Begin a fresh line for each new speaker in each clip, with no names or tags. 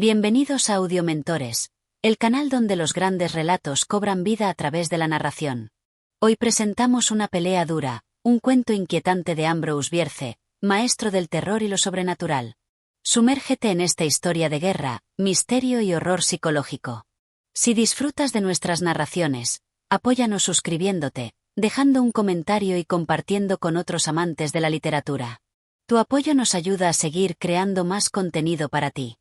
Bienvenidos a Audiomentores, el canal donde los grandes relatos cobran vida a través de la narración. Hoy presentamos Una pelea dura, un cuento inquietante de Ambrose Bierce, maestro del terror y lo sobrenatural. Sumérgete en esta historia de guerra, misterio y horror psicológico. Si disfrutas de nuestras narraciones, apóyanos suscribiéndote, dejando un comentario y compartiendo con otros amantes de la literatura. Tu apoyo nos ayuda a seguir creando más contenido para ti.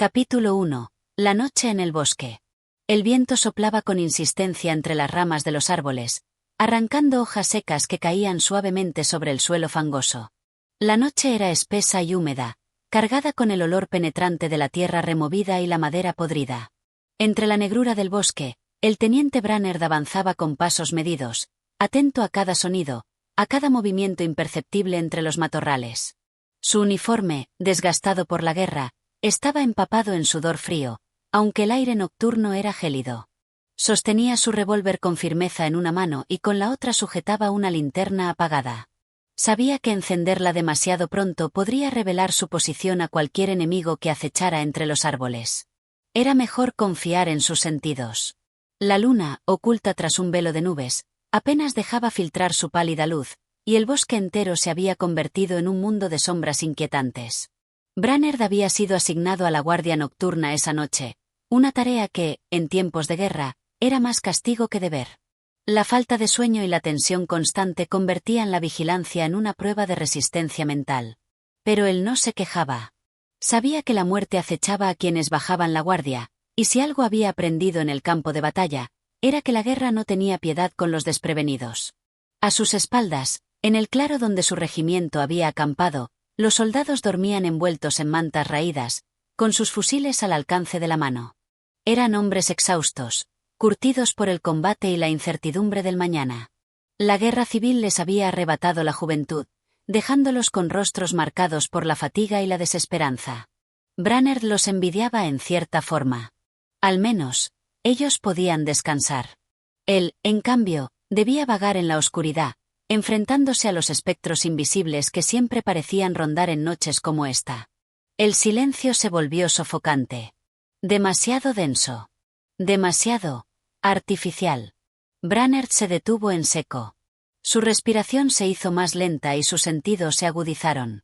Capítulo 1. La noche en el bosque. El viento soplaba con insistencia entre las ramas de los árboles, arrancando hojas secas que caían suavemente sobre el suelo fangoso. La noche era espesa y húmeda, cargada con el olor penetrante de la tierra removida y la madera podrida. Entre la negrura del bosque, el teniente Brainerd avanzaba con pasos medidos, atento a cada sonido, a cada movimiento imperceptible entre los matorrales. Su uniforme, desgastado por la guerra, estaba empapado en sudor frío, aunque el aire nocturno era gélido. Sostenía su revólver con firmeza en una mano y con la otra sujetaba una linterna apagada. Sabía que encenderla demasiado pronto podría revelar su posición a cualquier enemigo que acechara entre los árboles. Era mejor confiar en sus sentidos. La luna, oculta tras un velo de nubes, apenas dejaba filtrar su pálida luz, y el bosque entero se había convertido en un mundo de sombras inquietantes. Brainerd había sido asignado a la guardia nocturna esa noche, una tarea que, en tiempos de guerra, era más castigo que deber. La falta de sueño y la tensión constante convertían la vigilancia en una prueba de resistencia mental. Pero él no se quejaba. Sabía que la muerte acechaba a quienes bajaban la guardia, y si algo había aprendido en el campo de batalla, era que la guerra no tenía piedad con los desprevenidos. A sus espaldas, en el claro donde su regimiento había acampado, los soldados dormían envueltos en mantas raídas, con sus fusiles al alcance de la mano. Eran hombres exhaustos, curtidos por el combate y la incertidumbre del mañana. La guerra civil les había arrebatado la juventud, dejándolos con rostros marcados por la fatiga y la desesperanza. Brainerd los envidiaba en cierta forma. Al menos, ellos podían descansar. Él, en cambio, debía vagar en la oscuridad, enfrentándose a los espectros invisibles que siempre parecían rondar en noches como esta. El silencio se volvió sofocante. Demasiado denso. Demasiado artificial. Brainerd se detuvo en seco. Su respiración se hizo más lenta y sus sentidos se agudizaron.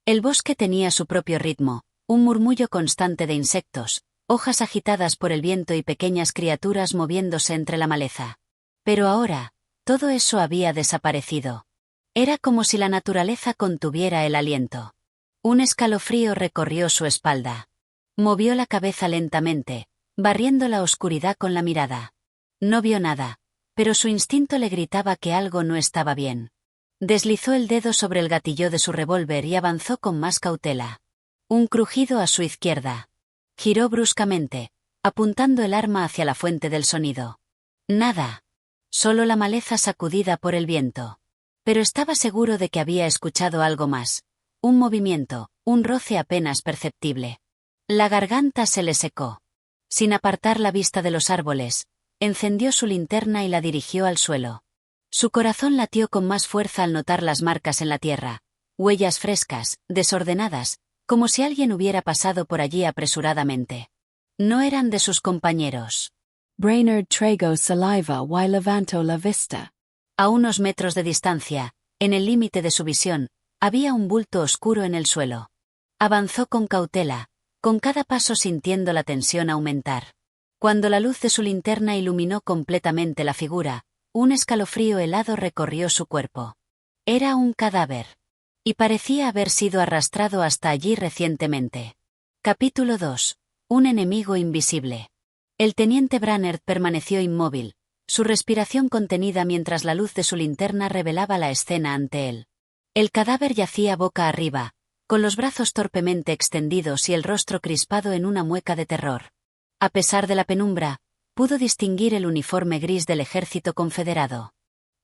El bosque tenía su propio ritmo, un murmullo constante de insectos, hojas agitadas por el viento y pequeñas criaturas moviéndose entre la maleza. Pero ahora, todo eso había desaparecido. Era como si la naturaleza contuviera el aliento. Un escalofrío recorrió su espalda. Movió la cabeza lentamente, barriendo la oscuridad con la mirada. No vio nada, pero su instinto le gritaba que algo no estaba bien. Deslizó el dedo sobre el gatillo de su revólver y avanzó con más cautela. Un crujido a su izquierda. Giró bruscamente, apuntando el arma hacia la fuente del sonido. Nada. Solo la maleza sacudida por el viento. Pero estaba seguro de que había escuchado algo más. Un movimiento, un roce apenas perceptible. La garganta se le secó. Sin apartar la vista de los árboles, encendió su linterna y la dirigió al suelo. Su corazón latió con más fuerza al notar las marcas en la tierra, huellas frescas, desordenadas, como si alguien hubiera pasado por allí apresuradamente. No eran de sus compañeros.
Brainerd trago saliva y levantó la vista.
A unos metros de distancia, en el límite de su visión, había un bulto oscuro en el suelo. Avanzó con cautela, con cada paso sintiendo la tensión aumentar. Cuando la luz de su linterna iluminó completamente la figura, un escalofrío helado recorrió su cuerpo. Era un cadáver. Y parecía haber sido arrastrado hasta allí recientemente. Capítulo 2. Un enemigo invisible. El teniente Brainerd permaneció inmóvil, su respiración contenida mientras la luz de su linterna revelaba la escena ante él. El cadáver yacía boca arriba, con los brazos torpemente extendidos y el rostro crispado en una mueca de terror. A pesar de la penumbra, pudo distinguir el uniforme gris del ejército confederado.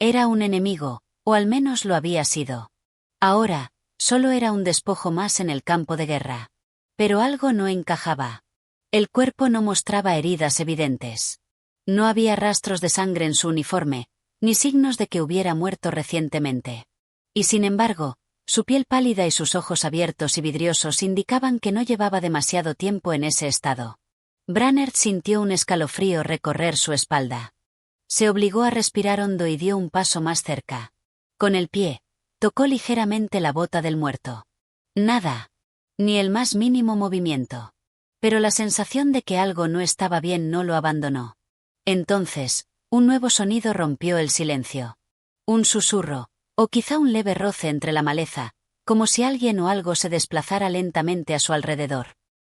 Era un enemigo, o al menos lo había sido. Ahora, solo era un despojo más en el campo de guerra. Pero algo no encajaba. El cuerpo no mostraba heridas evidentes. No había rastros de sangre en su uniforme, ni signos de que hubiera muerto recientemente. Y sin embargo, Su piel pálida y sus ojos abiertos y vidriosos indicaban que no llevaba demasiado tiempo en ese estado. Brainerd sintió un escalofrío recorrer su espalda. Se obligó a respirar hondo y dio un paso más cerca. Con el pie, tocó ligeramente la bota del muerto. Nada. Ni el más mínimo movimiento. Pero la sensación de que algo no estaba bien no lo abandonó. Entonces, un nuevo sonido rompió el silencio. Un susurro, o quizá un leve roce entre la maleza, como si alguien o algo se desplazara lentamente a su alrededor.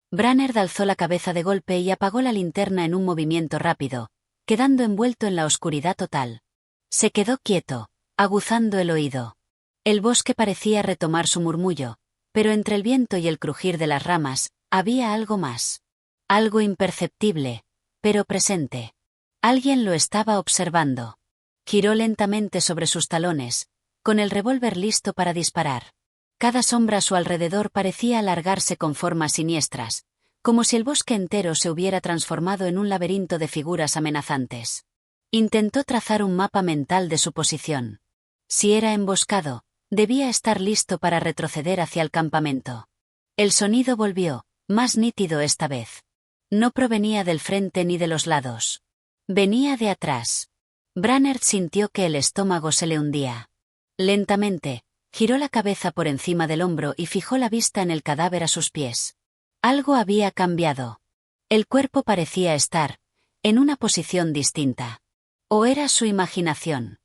Brainerd alzó la cabeza de golpe y apagó la linterna en un movimiento rápido, quedando envuelto en la oscuridad total. Se quedó quieto, aguzando el oído. El bosque parecía retomar su murmullo, pero entre el viento y el crujir de las ramas, había algo más. Algo imperceptible, pero presente. Alguien lo estaba observando. Giró lentamente sobre sus talones, con el revólver listo para disparar. Cada sombra a su alrededor parecía alargarse con formas siniestras, como si el bosque entero se hubiera transformado en un laberinto de figuras amenazantes. Intentó trazar un mapa mental de su posición. Si era emboscado, debía estar listo para retroceder hacia el campamento. El sonido volvió, más nítido esta vez. No provenía del frente ni de los lados. Venía de atrás. Brainerd sintió que el estómago se le hundía. Lentamente, giró la cabeza por encima del hombro y fijó la vista en el cadáver a sus pies. Algo había cambiado. El cuerpo parecía estar en una posición distinta. ¿O era su imaginación?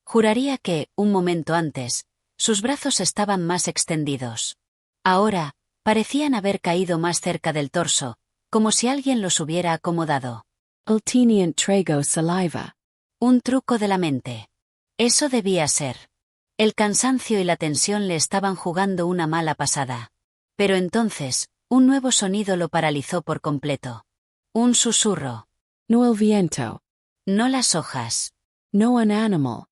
Juraría que, un momento antes, sus brazos estaban más extendidos. Ahora, parecían haber caído más cerca del torso, como si alguien los hubiera acomodado.
Ultiniant trago saliva.
Un truco de la mente. Eso debía ser. El cansancio y la tensión le estaban jugando una mala pasada. Pero entonces, un nuevo sonido lo paralizó por completo. Un susurro.
No el viento.
No las hojas.
No an animal.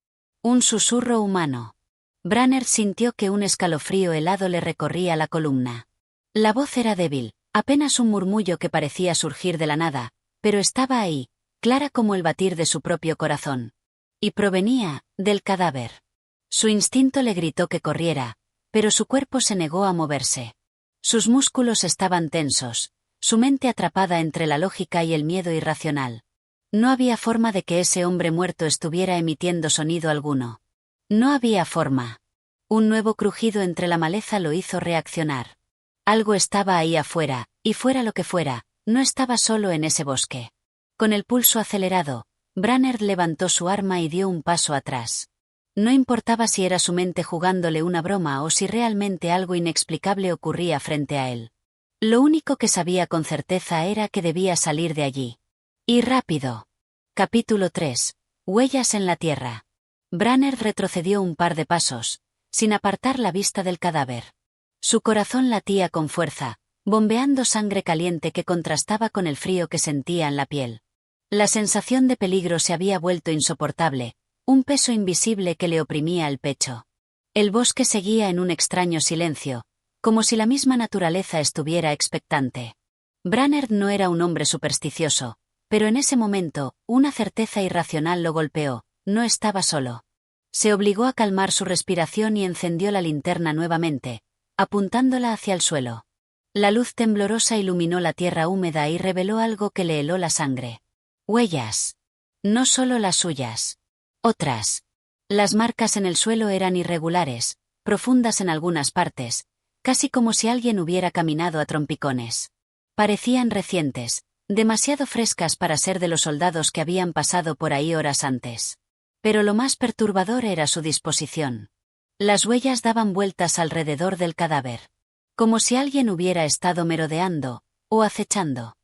Un susurro humano. Brainerd sintió que un escalofrío helado le recorría la columna. La voz era débil, apenas un murmullo que parecía surgir de la nada, pero estaba ahí, clara como el batir de su propio corazón. Y provenía del cadáver. Su instinto le gritó que corriera, pero su cuerpo se negó a moverse. Sus músculos estaban tensos, su mente atrapada entre la lógica y el miedo irracional. No había forma de que ese hombre muerto estuviera emitiendo sonido alguno. No había forma. Un nuevo crujido entre la maleza lo hizo reaccionar. Algo estaba ahí afuera, y fuera lo que fuera, no estaba solo en ese bosque. Con el pulso acelerado, Brainerd levantó su arma y dio un paso atrás. No importaba si era su mente jugándole una broma o si realmente algo inexplicable ocurría frente a él. Lo único que sabía con certeza era que debía salir de allí. Y rápido. Capítulo 3. Huellas en la tierra. Brainerd retrocedió un par de pasos, sin apartar la vista del cadáver. Su corazón latía con fuerza, bombeando sangre caliente que contrastaba con el frío que sentía en la piel. La sensación de peligro se había vuelto insoportable, un peso invisible que le oprimía el pecho. El bosque seguía en un extraño silencio, como si la misma naturaleza estuviera expectante. Brainerd no era un hombre supersticioso, pero en ese momento, una certeza irracional lo golpeó, no estaba solo. Se obligó a calmar su respiración y encendió la linterna nuevamente, apuntándola hacia el suelo. La luz temblorosa iluminó la tierra húmeda y reveló algo que le heló la sangre. Huellas. No solo las suyas. Otras. Las marcas en el suelo eran irregulares, profundas en algunas partes, casi como si alguien hubiera caminado a trompicones. Parecían recientes, demasiado frescas para ser de los soldados que habían pasado por ahí horas antes. Pero lo más perturbador era su disposición. Las huellas daban vueltas alrededor del cadáver. Como si alguien hubiera estado merodeando, o acechando.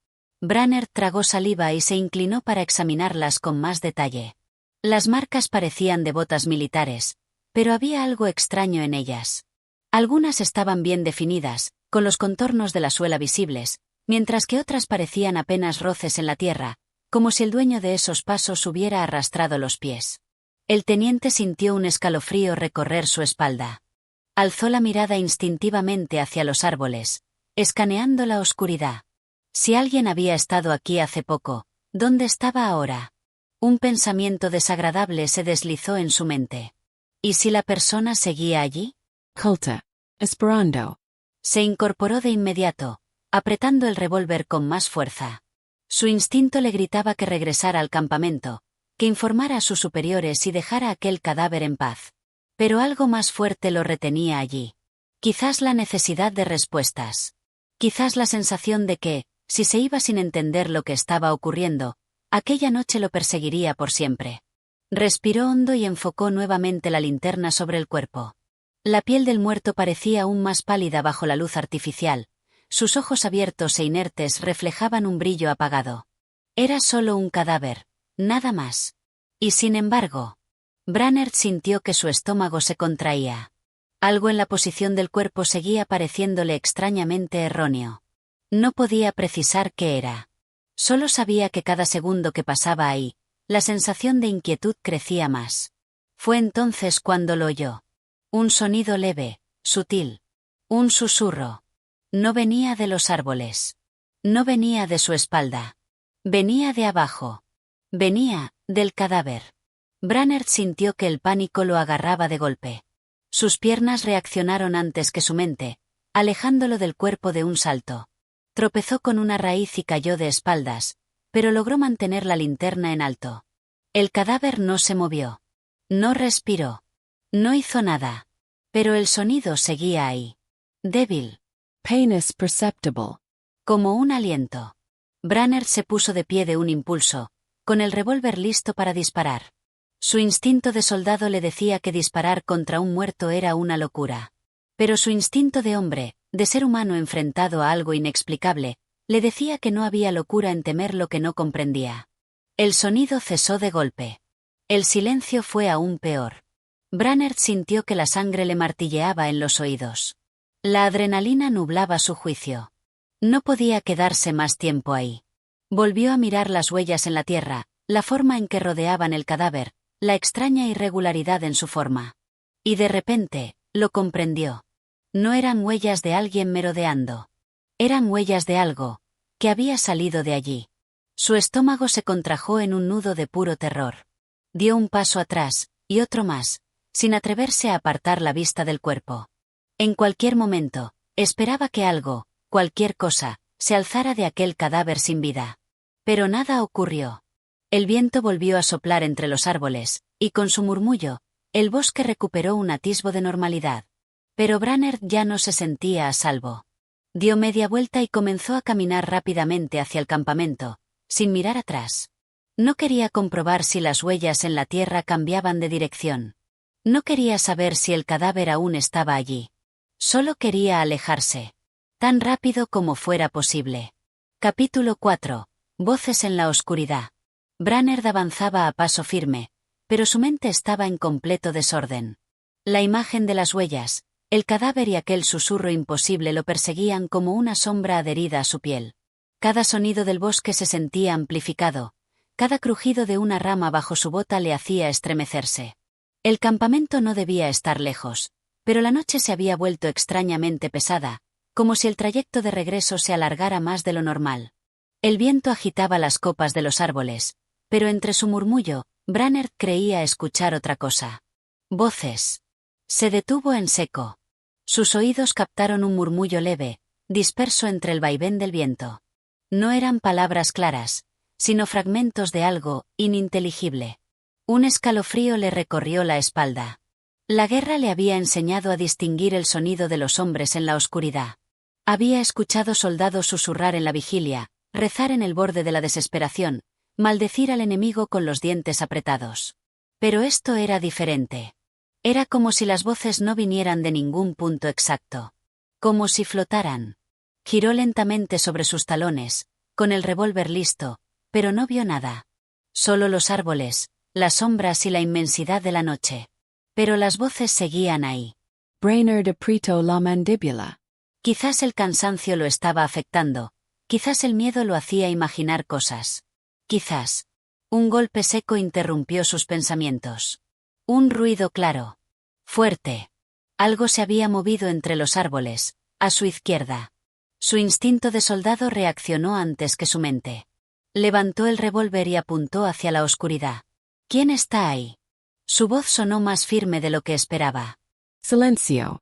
Brainerd tragó saliva y se inclinó para examinarlas con más detalle. Las marcas parecían de botas militares, pero había algo extraño en ellas. Algunas estaban bien definidas, con los contornos de la suela visibles, mientras que otras parecían apenas roces en la tierra, como si el dueño de esos pasos hubiera arrastrado los pies. El teniente sintió un escalofrío recorrer su espalda. Alzó la mirada instintivamente hacia los árboles, escaneando la oscuridad. Si alguien había estado aquí hace poco, ¿dónde estaba ahora? Un pensamiento desagradable se deslizó en su mente. ¿Y si la persona seguía allí?
Culta. Esperando.
Se incorporó de inmediato, apretando el revólver con más fuerza. Su instinto le gritaba que regresara al campamento, que informara a sus superiores y dejara aquel cadáver en paz. Pero algo más fuerte lo retenía allí. Quizás la necesidad de respuestas. Quizás la sensación de que, si se iba sin entender lo que estaba ocurriendo, aquella noche lo perseguiría por siempre. Respiró hondo y enfocó nuevamente la linterna sobre el cuerpo. La piel del muerto parecía aún más pálida bajo la luz artificial. Sus ojos abiertos e inertes reflejaban un brillo apagado. Era solo un cadáver, nada más. Y sin embargo, Brainerd sintió que su estómago se contraía. Algo en la posición del cuerpo seguía pareciéndole extrañamente erróneo. No podía precisar qué era. Solo sabía que cada segundo que pasaba ahí, la sensación de inquietud crecía más. Fue entonces cuando lo oyó. Un sonido leve, sutil. Un susurro. No venía de los árboles. No venía de su espalda. Venía de abajo. Venía, del cadáver. Brainerd sintió que el pánico lo agarraba de golpe. Sus piernas reaccionaron antes que su mente, alejándolo del cuerpo de un salto. Tropezó con una raíz y cayó de espaldas, pero logró mantener la linterna en alto. El cadáver no se movió. No respiró. No hizo nada. Pero el sonido seguía ahí. Débil.
Painless perceptible.
Como un aliento. Brainerd se puso de pie de un impulso, con el revólver listo para disparar. Su instinto de soldado le decía que disparar contra un muerto era una locura. Pero su instinto de hombre, de ser humano enfrentado a algo inexplicable, le decía que no había locura en temer lo que no comprendía. El sonido cesó de golpe. El silencio fue aún peor. Brainerd sintió que la sangre le martilleaba en los oídos. La adrenalina nublaba su juicio. No podía quedarse más tiempo ahí. Volvió a mirar las huellas en la tierra, la forma en que rodeaban el cadáver, la extraña irregularidad en su forma. Y de repente, lo comprendió. No eran huellas de alguien merodeando. Eran huellas de algo, que había salido de allí. Su estómago se contrajo en un nudo de puro terror. Dio un paso atrás, y otro más, sin atreverse a apartar la vista del cuerpo. En cualquier momento, esperaba que algo, cualquier cosa, se alzara de aquel cadáver sin vida. Pero nada ocurrió. El viento volvió a soplar entre los árboles, y con su murmullo, el bosque recuperó un atisbo de normalidad. Pero Brainerd ya no se sentía a salvo. Dio media vuelta y comenzó a caminar rápidamente hacia el campamento, sin mirar atrás. No quería comprobar si las huellas en la tierra cambiaban de dirección. No quería saber si el cadáver aún estaba allí. Solo quería alejarse. Tan rápido como fuera posible. Capítulo 4. Voces en la oscuridad. Brainerd avanzaba a paso firme, pero su mente estaba en completo desorden. La imagen de las huellas, el cadáver y aquel susurro imposible lo perseguían como una sombra adherida a su piel. Cada sonido del bosque se sentía amplificado, cada crujido de una rama bajo su bota le hacía estremecerse. El campamento no debía estar lejos, pero la noche se había vuelto extrañamente pesada, como si el trayecto de regreso se alargara más de lo normal. El viento agitaba las copas de los árboles, pero entre su murmullo, Brainerd creía escuchar otra cosa. Voces. Se detuvo en seco. Sus oídos captaron un murmullo leve, disperso entre el vaivén del viento. No eran palabras claras, sino fragmentos de algo ininteligible. Un escalofrío le recorrió la espalda. La guerra le había enseñado a distinguir el sonido de los hombres en la oscuridad. Había escuchado soldados susurrar en la vigilia, rezar en el borde de la desesperación, maldecir al enemigo con los dientes apretados. Pero esto era diferente. Era como si las voces no vinieran de ningún punto exacto. Como si flotaran. Giró lentamente sobre sus talones, con el revólver listo, pero no vio nada. Solo los árboles, las sombras y la inmensidad de la noche. Pero las voces seguían ahí.
Brainerd apretó la mandíbula.
Quizás el cansancio lo estaba afectando, quizás el miedo lo hacía imaginar cosas. Quizás. Un golpe seco interrumpió sus pensamientos. Un ruido claro. Fuerte. Algo se había movido entre los árboles, a su izquierda. Su instinto de soldado reaccionó antes que su mente. Levantó el revólver y apuntó hacia la oscuridad. ¿Quién está ahí? Su voz sonó más firme de lo que esperaba.
Silencio.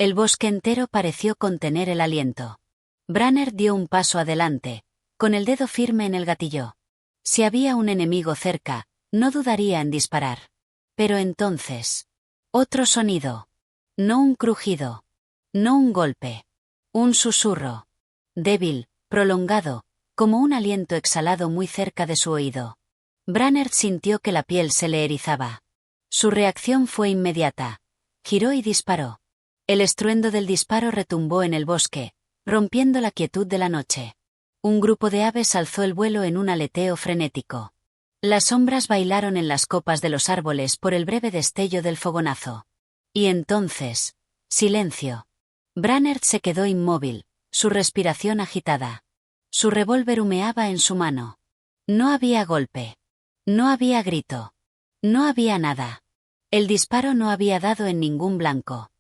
El bosque entero pareció contener el aliento. Branner dio un paso adelante, con el dedo firme en el gatillo. Si había un enemigo cerca, no dudaría en disparar. Pero entonces... Otro sonido. No un crujido. No un golpe. Un susurro. Débil, prolongado, como un aliento exhalado muy cerca de su oído. Branner sintió que la piel se le erizaba. Su reacción fue inmediata. Giró y disparó. El estruendo del disparo retumbó en el bosque, rompiendo la quietud de la noche. Un grupo de aves alzó el vuelo en un aleteo frenético. Las sombras bailaron en las copas de los árboles por el breve destello del fogonazo. Y entonces, silencio. Branner se quedó inmóvil, su respiración agitada. Su revólver humeaba en su mano. No había golpe. No había grito. No había nada. El disparo no había dado en ningún blanco.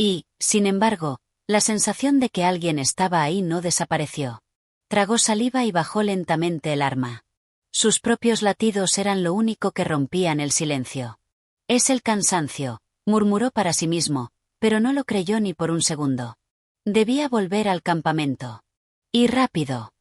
Y, sin embargo, la sensación de que alguien estaba ahí no desapareció. Tragó saliva y bajó lentamente el arma. Sus propios latidos eran lo único que rompían el silencio. Es el cansancio, murmuró para sí mismo, pero no lo creyó ni por un segundo. Debía volver al campamento. Y rápido.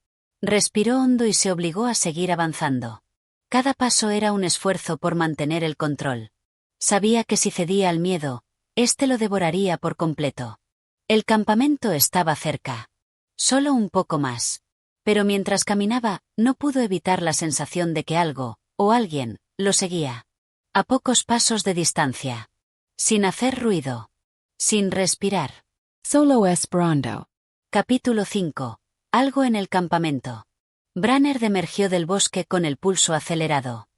Respiró hondo y se obligó a seguir avanzando. Cada paso era un esfuerzo por mantener el control. Sabía que si cedía al miedo, éste lo devoraría por completo. El campamento estaba cerca. Solo un poco más. Pero mientras caminaba, no pudo evitar la sensación de que algo, o alguien, lo seguía. A pocos pasos de distancia. Sin hacer ruido. Sin respirar.
Solo Esperando.
Capítulo 5. Algo en el campamento. Branner emergió del bosque con el pulso acelerado.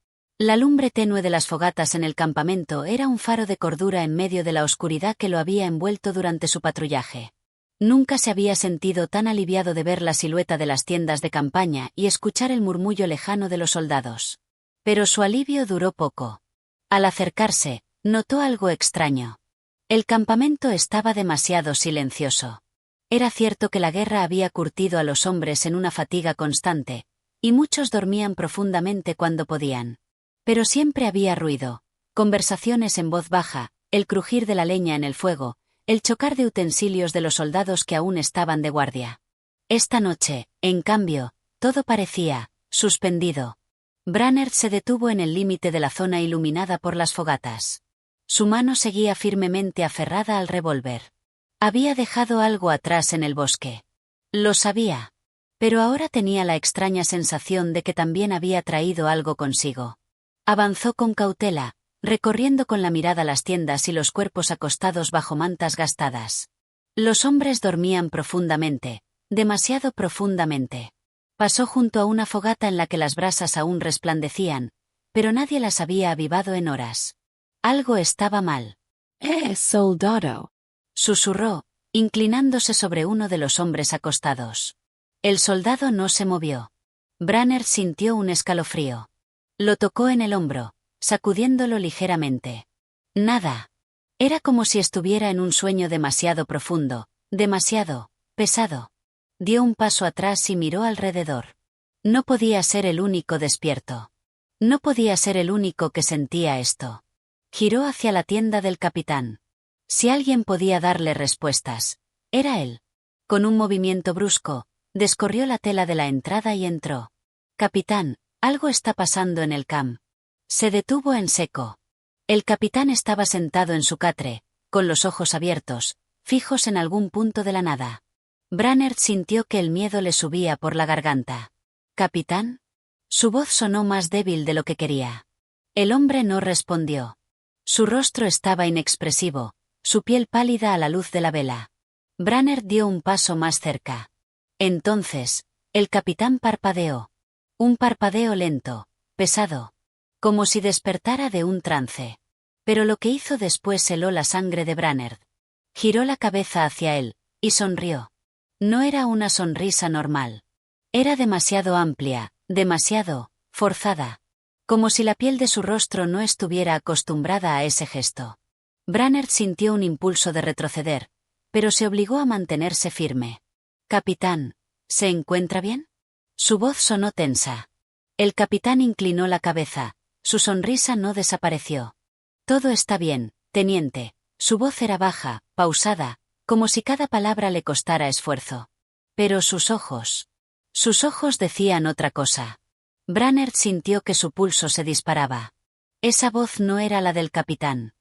La lumbre tenue de las fogatas en el campamento era un faro de cordura en medio de la oscuridad que lo había envuelto durante su patrullaje. Nunca se había sentido tan aliviado de ver la silueta de las tiendas de campaña y escuchar el murmullo lejano de los soldados. Pero su alivio duró poco. Al acercarse, notó algo extraño. El campamento estaba demasiado silencioso. Era cierto que la guerra había curtido a los hombres en una fatiga constante, y muchos dormían profundamente cuando podían. Pero siempre había ruido, conversaciones en voz baja, el crujir de la leña en el fuego, el chocar de utensilios de los soldados que aún estaban de guardia. Esta noche, en cambio, todo parecía suspendido. Branner se detuvo en el límite de la zona iluminada por las fogatas. Su mano seguía firmemente aferrada al revólver. Había dejado algo atrás en el bosque. Lo sabía. Pero ahora tenía la extraña sensación de que también había traído algo consigo. Avanzó con cautela, recorriendo con la mirada las tiendas y los cuerpos acostados bajo mantas gastadas. Los hombres dormían profundamente, demasiado profundamente. Pasó junto a una fogata en la que las brasas aún resplandecían, pero nadie las había avivado en horas. Algo estaba mal.
Soldado.
Susurró, inclinándose sobre uno de los hombres acostados. El soldado no se movió. Branner sintió un escalofrío. Lo tocó en el hombro, sacudiéndolo ligeramente. Nada. Era como si estuviera en un sueño demasiado profundo, demasiado pesado. Dio un paso atrás y miró alrededor. No podía ser el único despierto. No podía ser el único que sentía esto. Giró hacia la tienda del capitán. Si alguien podía darle respuestas, era él. Con un movimiento brusco, descorrió la tela de la entrada y entró. Capitán, algo está pasando en el camp. Se detuvo en seco. El capitán estaba sentado en su catre, con los ojos abiertos, fijos en algún punto de la nada. Branner sintió que el miedo le subía por la garganta. ¿Capitán? Su voz sonó más débil de lo que quería. El hombre no respondió. Su rostro estaba inexpresivo, su piel pálida a la luz de la vela. Branner dio un paso más cerca. Entonces, el capitán parpadeó. Un parpadeo lento, pesado. Como si despertara de un trance. Pero lo que hizo después heló la sangre de Branner. Giró la cabeza hacia él, y sonrió. No era una sonrisa normal. Era demasiado amplia, demasiado forzada. Como si la piel de su rostro no estuviera acostumbrada a ese gesto. Branner sintió un impulso de retroceder, pero se obligó a mantenerse firme. Capitán, ¿se encuentra bien? Su voz sonó tensa. El capitán inclinó la cabeza, su sonrisa no desapareció. Todo está bien, teniente. Su voz era baja, pausada, como si cada palabra le costara esfuerzo. Pero sus ojos decían otra cosa. Brannerd sintió que su pulso se disparaba. Esa voz no era la del capitán.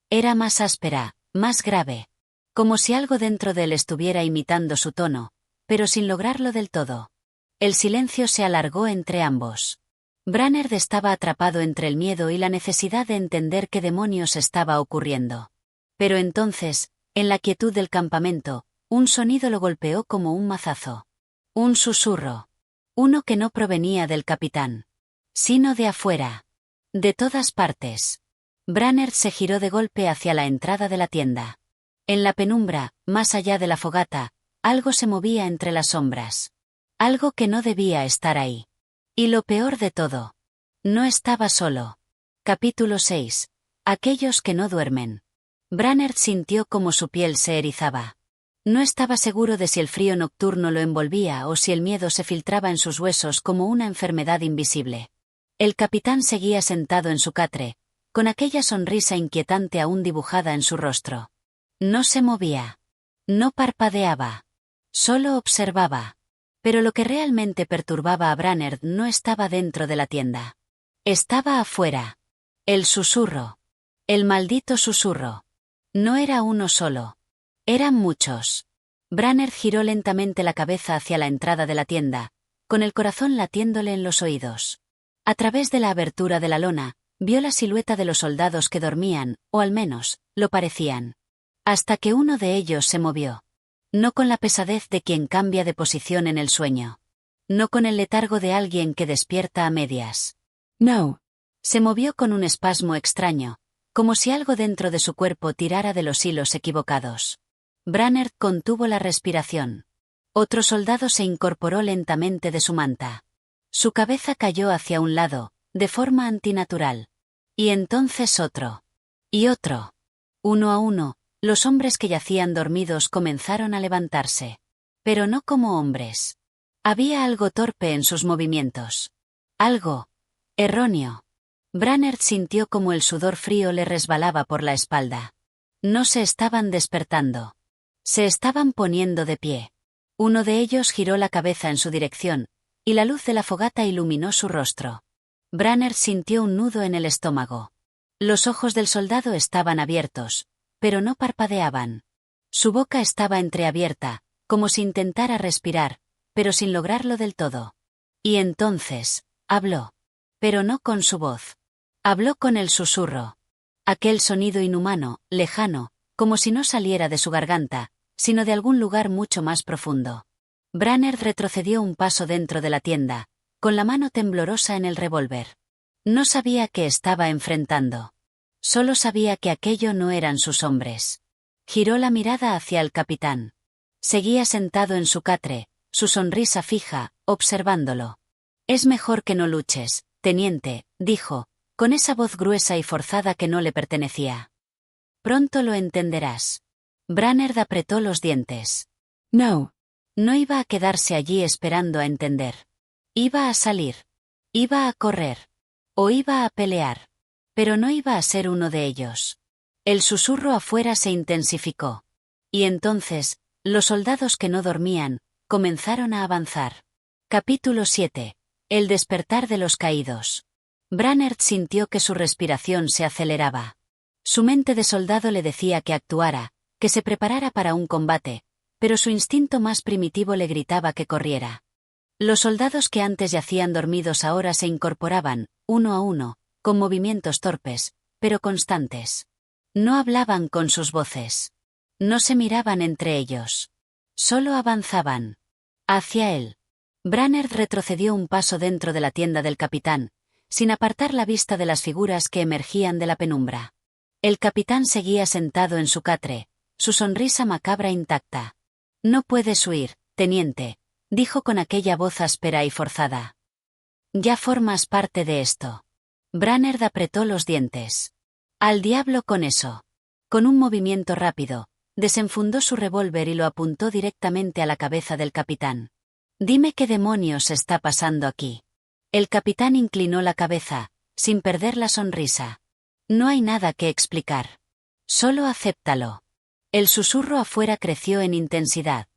Era más áspera, más grave. Como si algo dentro de él estuviera imitando su tono, pero sin lograrlo del todo. El silencio se alargó entre ambos. Brannerd estaba atrapado entre el miedo y la necesidad de entender qué demonios estaba ocurriendo. Pero entonces, en la quietud del campamento, un sonido lo golpeó como un mazazo. Un susurro. Uno que no provenía del capitán, sino de afuera. De todas partes. Brannerd se giró de golpe hacia la entrada de la tienda. En la penumbra, más allá de la fogata, algo se movía entre las sombras. Algo que no debía estar ahí. Y lo peor de todo. No estaba solo. Capítulo 6. Aquellos que no duermen. Brannerd sintió como su piel se erizaba. No estaba seguro de si el frío nocturno lo envolvía o si el miedo se filtraba en sus huesos como una enfermedad invisible. El capitán seguía sentado en su catre, con aquella sonrisa inquietante aún dibujada en su rostro. No se movía. No parpadeaba. Solo observaba. Pero lo que realmente perturbaba a Brannerd no estaba dentro de la tienda. Estaba afuera. El susurro. El maldito susurro. No era uno solo. Eran muchos. Brannerd giró lentamente la cabeza hacia la entrada de la tienda, con el corazón latiéndole en los oídos. A través de la abertura de la lona, vio la silueta de los soldados que dormían, o al menos, lo parecían. Hasta que uno de ellos se movió. No con la pesadez de quien cambia de posición en el sueño. No con el letargo de alguien que despierta a medias.
No.
Se movió con un espasmo extraño, como si algo dentro de su cuerpo tirara de los hilos equivocados. Brannerd contuvo la respiración. Otro soldado se incorporó lentamente de su manta. Su cabeza cayó hacia un lado, de forma antinatural. Y entonces otro. Y otro. Uno a uno, los hombres que yacían dormidos comenzaron a levantarse. Pero no como hombres. Había algo torpe en sus movimientos. Algo erróneo. Brannerd sintió como el sudor frío le resbalaba por la espalda. No se estaban despertando. Se estaban poniendo de pie. Uno de ellos giró la cabeza en su dirección, y la luz de la fogata iluminó su rostro. Brannerd sintió un nudo en el estómago. Los ojos del soldado estaban abiertos, pero no parpadeaban. Su boca estaba entreabierta, como si intentara respirar, pero sin lograrlo del todo. Y entonces, habló. Pero no con su voz. Habló con el susurro. Aquel sonido inhumano, lejano, como si no saliera de su garganta, sino de algún lugar mucho más profundo. Brannerd retrocedió un paso dentro de la tienda, con la mano temblorosa en el revólver. No sabía qué estaba enfrentando. Solo sabía que aquello no eran sus hombres. Giró la mirada hacia el capitán. Seguía sentado en su catre, su sonrisa fija, observándolo. «Es mejor que no luches, teniente», dijo, con esa voz gruesa y forzada que no le pertenecía. «Pronto lo entenderás». Brannerd apretó los dientes.
No.
No iba a quedarse allí esperando a entender. Iba a salir. Iba a correr. O iba a pelear. Pero no iba a ser uno de ellos. El susurro afuera se intensificó. Y entonces, los soldados que no dormían, comenzaron a avanzar. Capítulo 7. El despertar de los caídos. Brannerd sintió que su respiración se aceleraba. Su mente de soldado le decía que actuara, que se preparara para un combate, pero su instinto más primitivo le gritaba que corriera. Los soldados que antes yacían dormidos ahora se incorporaban, uno a uno, con movimientos torpes, pero constantes. No hablaban con sus voces. No se miraban entre ellos. Solo avanzaban. Hacia él. Brannerd retrocedió un paso dentro de la tienda del capitán, sin apartar la vista de las figuras que emergían de la penumbra. El capitán seguía sentado en su catre, su sonrisa macabra intacta. «No puedes huir, teniente», dijo con aquella voz áspera y forzada. «Ya formas parte de esto». Brannerd apretó los dientes. «Al diablo con eso». Con un movimiento rápido, desenfundó su revólver y lo apuntó directamente a la cabeza del capitán. «Dime qué demonios está pasando aquí». El capitán inclinó la cabeza, sin perder la sonrisa. «No hay nada que explicar. Solo acéptalo». El susurro afuera creció en intensidad.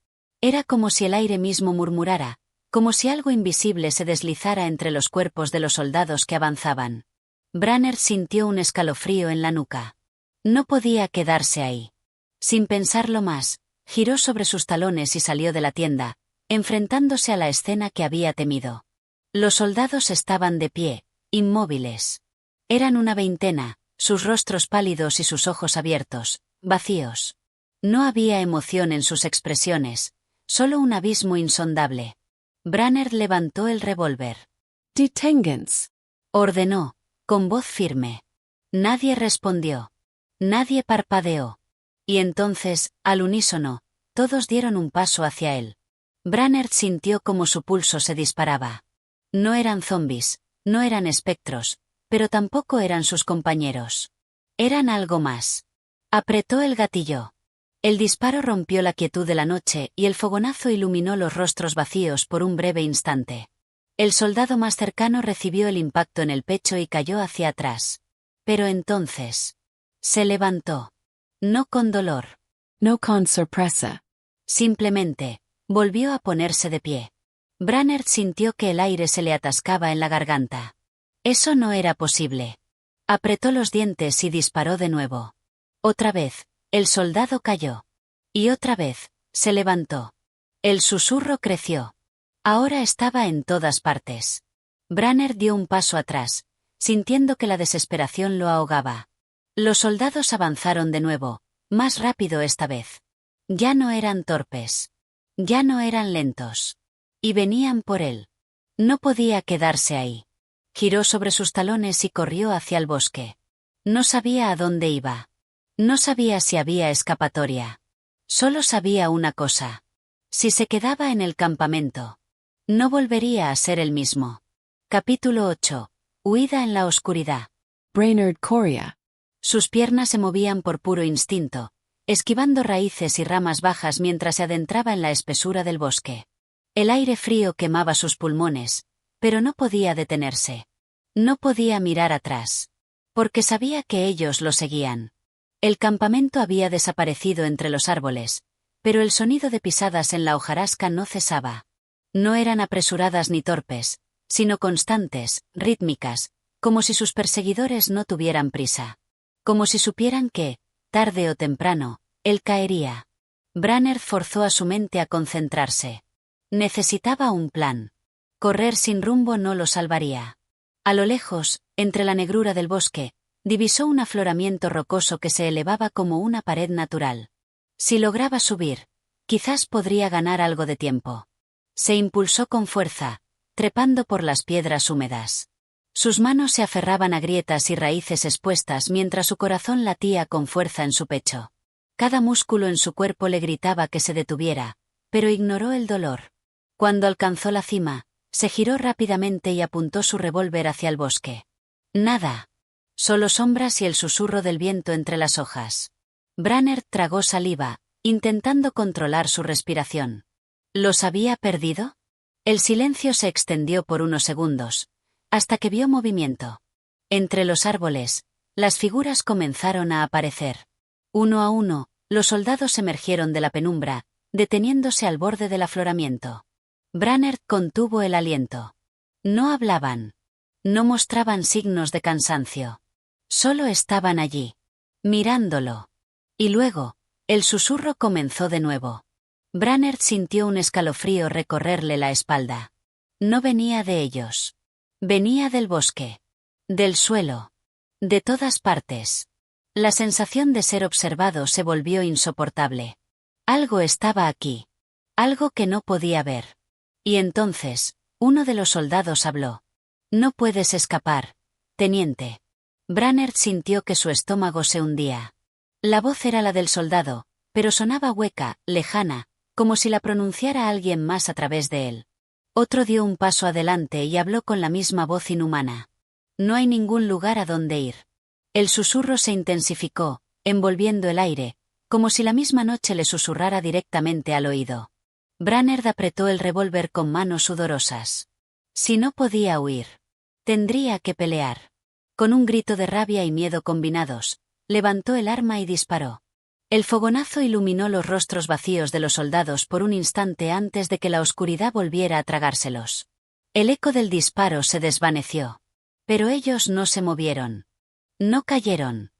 Era como si el aire mismo murmurara, como si algo invisible se deslizara entre los cuerpos de los soldados que avanzaban. Branner sintió un escalofrío en la nuca. No podía quedarse ahí. Sin pensarlo más, giró sobre sus talones y salió de la tienda, enfrentándose a la escena que había temido. Los soldados estaban de pie, inmóviles. Eran una veintena, sus rostros pálidos y sus ojos abiertos, vacíos. No había emoción en sus expresiones, solo un abismo insondable. Branner levantó el revólver.
Detengens,
Ordenó, con voz firme. Nadie respondió. Nadie parpadeó. Y entonces, al unísono, todos dieron un paso hacia él. Branner sintió como su pulso se disparaba. No eran zombis, no eran espectros, pero tampoco eran sus compañeros. Eran algo más. Apretó el gatillo. El disparo rompió la quietud de la noche y el fogonazo iluminó los rostros vacíos por un breve instante. El soldado más cercano recibió el impacto en el pecho y cayó hacia atrás. Pero entonces se levantó. No con dolor.
no con sorpresa.
Simplemente volvió a ponerse de pie. Branner sintió que el aire se le atascaba en la garganta. Eso no era posible. Apretó los dientes y disparó de nuevo. Otra vez, el soldado cayó. Y otra vez, se levantó. El susurro creció. Ahora estaba en todas partes. Branner dio un paso atrás, sintiendo que la desesperación lo ahogaba. Los soldados avanzaron de nuevo, más rápido esta vez. Ya no eran torpes. Ya no eran lentos. Y venían por él. No podía quedarse ahí. Giró sobre sus talones y corrió hacia el bosque. No sabía a dónde iba. No sabía si había escapatoria. Solo sabía una cosa. Si se quedaba en el campamento, no volvería a ser el mismo. Capítulo 8. Huida en la oscuridad.
Brainerd Correa.
Sus piernas se movían por puro instinto, esquivando raíces y ramas bajas mientras se adentraba en la espesura del bosque. El aire frío quemaba sus pulmones, pero no podía detenerse. No podía mirar atrás. Porque sabía que ellos lo seguían. El campamento había desaparecido entre los árboles, pero el sonido de pisadas en la hojarasca no cesaba. No eran apresuradas ni torpes, sino constantes, rítmicas, como si sus perseguidores no tuvieran prisa. Como si supieran que, tarde o temprano, él caería. Branner forzó a su mente a concentrarse. Necesitaba un plan. Correr sin rumbo no lo salvaría. A lo lejos, entre la negrura del bosque, divisó un afloramiento rocoso que se elevaba como una pared natural. Si lograba subir, quizás podría ganar algo de tiempo. Se impulsó con fuerza, trepando por las piedras húmedas. Sus manos se aferraban a grietas y raíces expuestas mientras su corazón latía con fuerza en su pecho. Cada músculo en su cuerpo le gritaba que se detuviera, pero ignoró el dolor. Cuando alcanzó la cima, se giró rápidamente y apuntó su revólver hacia el bosque. Nada. Solo sombras y el susurro del viento entre las hojas. Branner tragó saliva, intentando controlar su respiración. ¿Los había perdido? El silencio se extendió por unos segundos, hasta que vio movimiento. Entre los árboles, las figuras comenzaron a aparecer. Uno a uno, los soldados emergieron de la penumbra, deteniéndose al borde del afloramiento. Branner contuvo el aliento. No hablaban. No mostraban signos de cansancio. Solo estaban allí, mirándolo. Y luego, el susurro comenzó de nuevo. Branner sintió un escalofrío recorrerle la espalda. No venía de ellos. Venía del bosque. Del suelo. De todas partes. La sensación de ser observado se volvió insoportable. Algo estaba aquí. Algo que no podía ver. Y entonces, uno de los soldados habló. No puedes escapar, teniente. Branner sintió que su estómago se hundía. La voz era la del soldado, pero sonaba hueca, lejana, como si la pronunciara alguien más a través de él. Otro dio un paso adelante y habló con la misma voz inhumana. No hay ningún lugar a donde ir. El susurro se intensificó, envolviendo el aire, como si la misma noche le susurrara directamente al oído. Branner apretó el revólver con manos sudorosas. Si no podía huir, tendría que pelear. Con un grito de rabia y miedo combinados, levantó el arma y disparó. El fogonazo iluminó los rostros vacíos de los soldados por un instante antes de que la oscuridad volviera a tragárselos. El eco del disparo se desvaneció. Pero ellos no se movieron. No cayeron.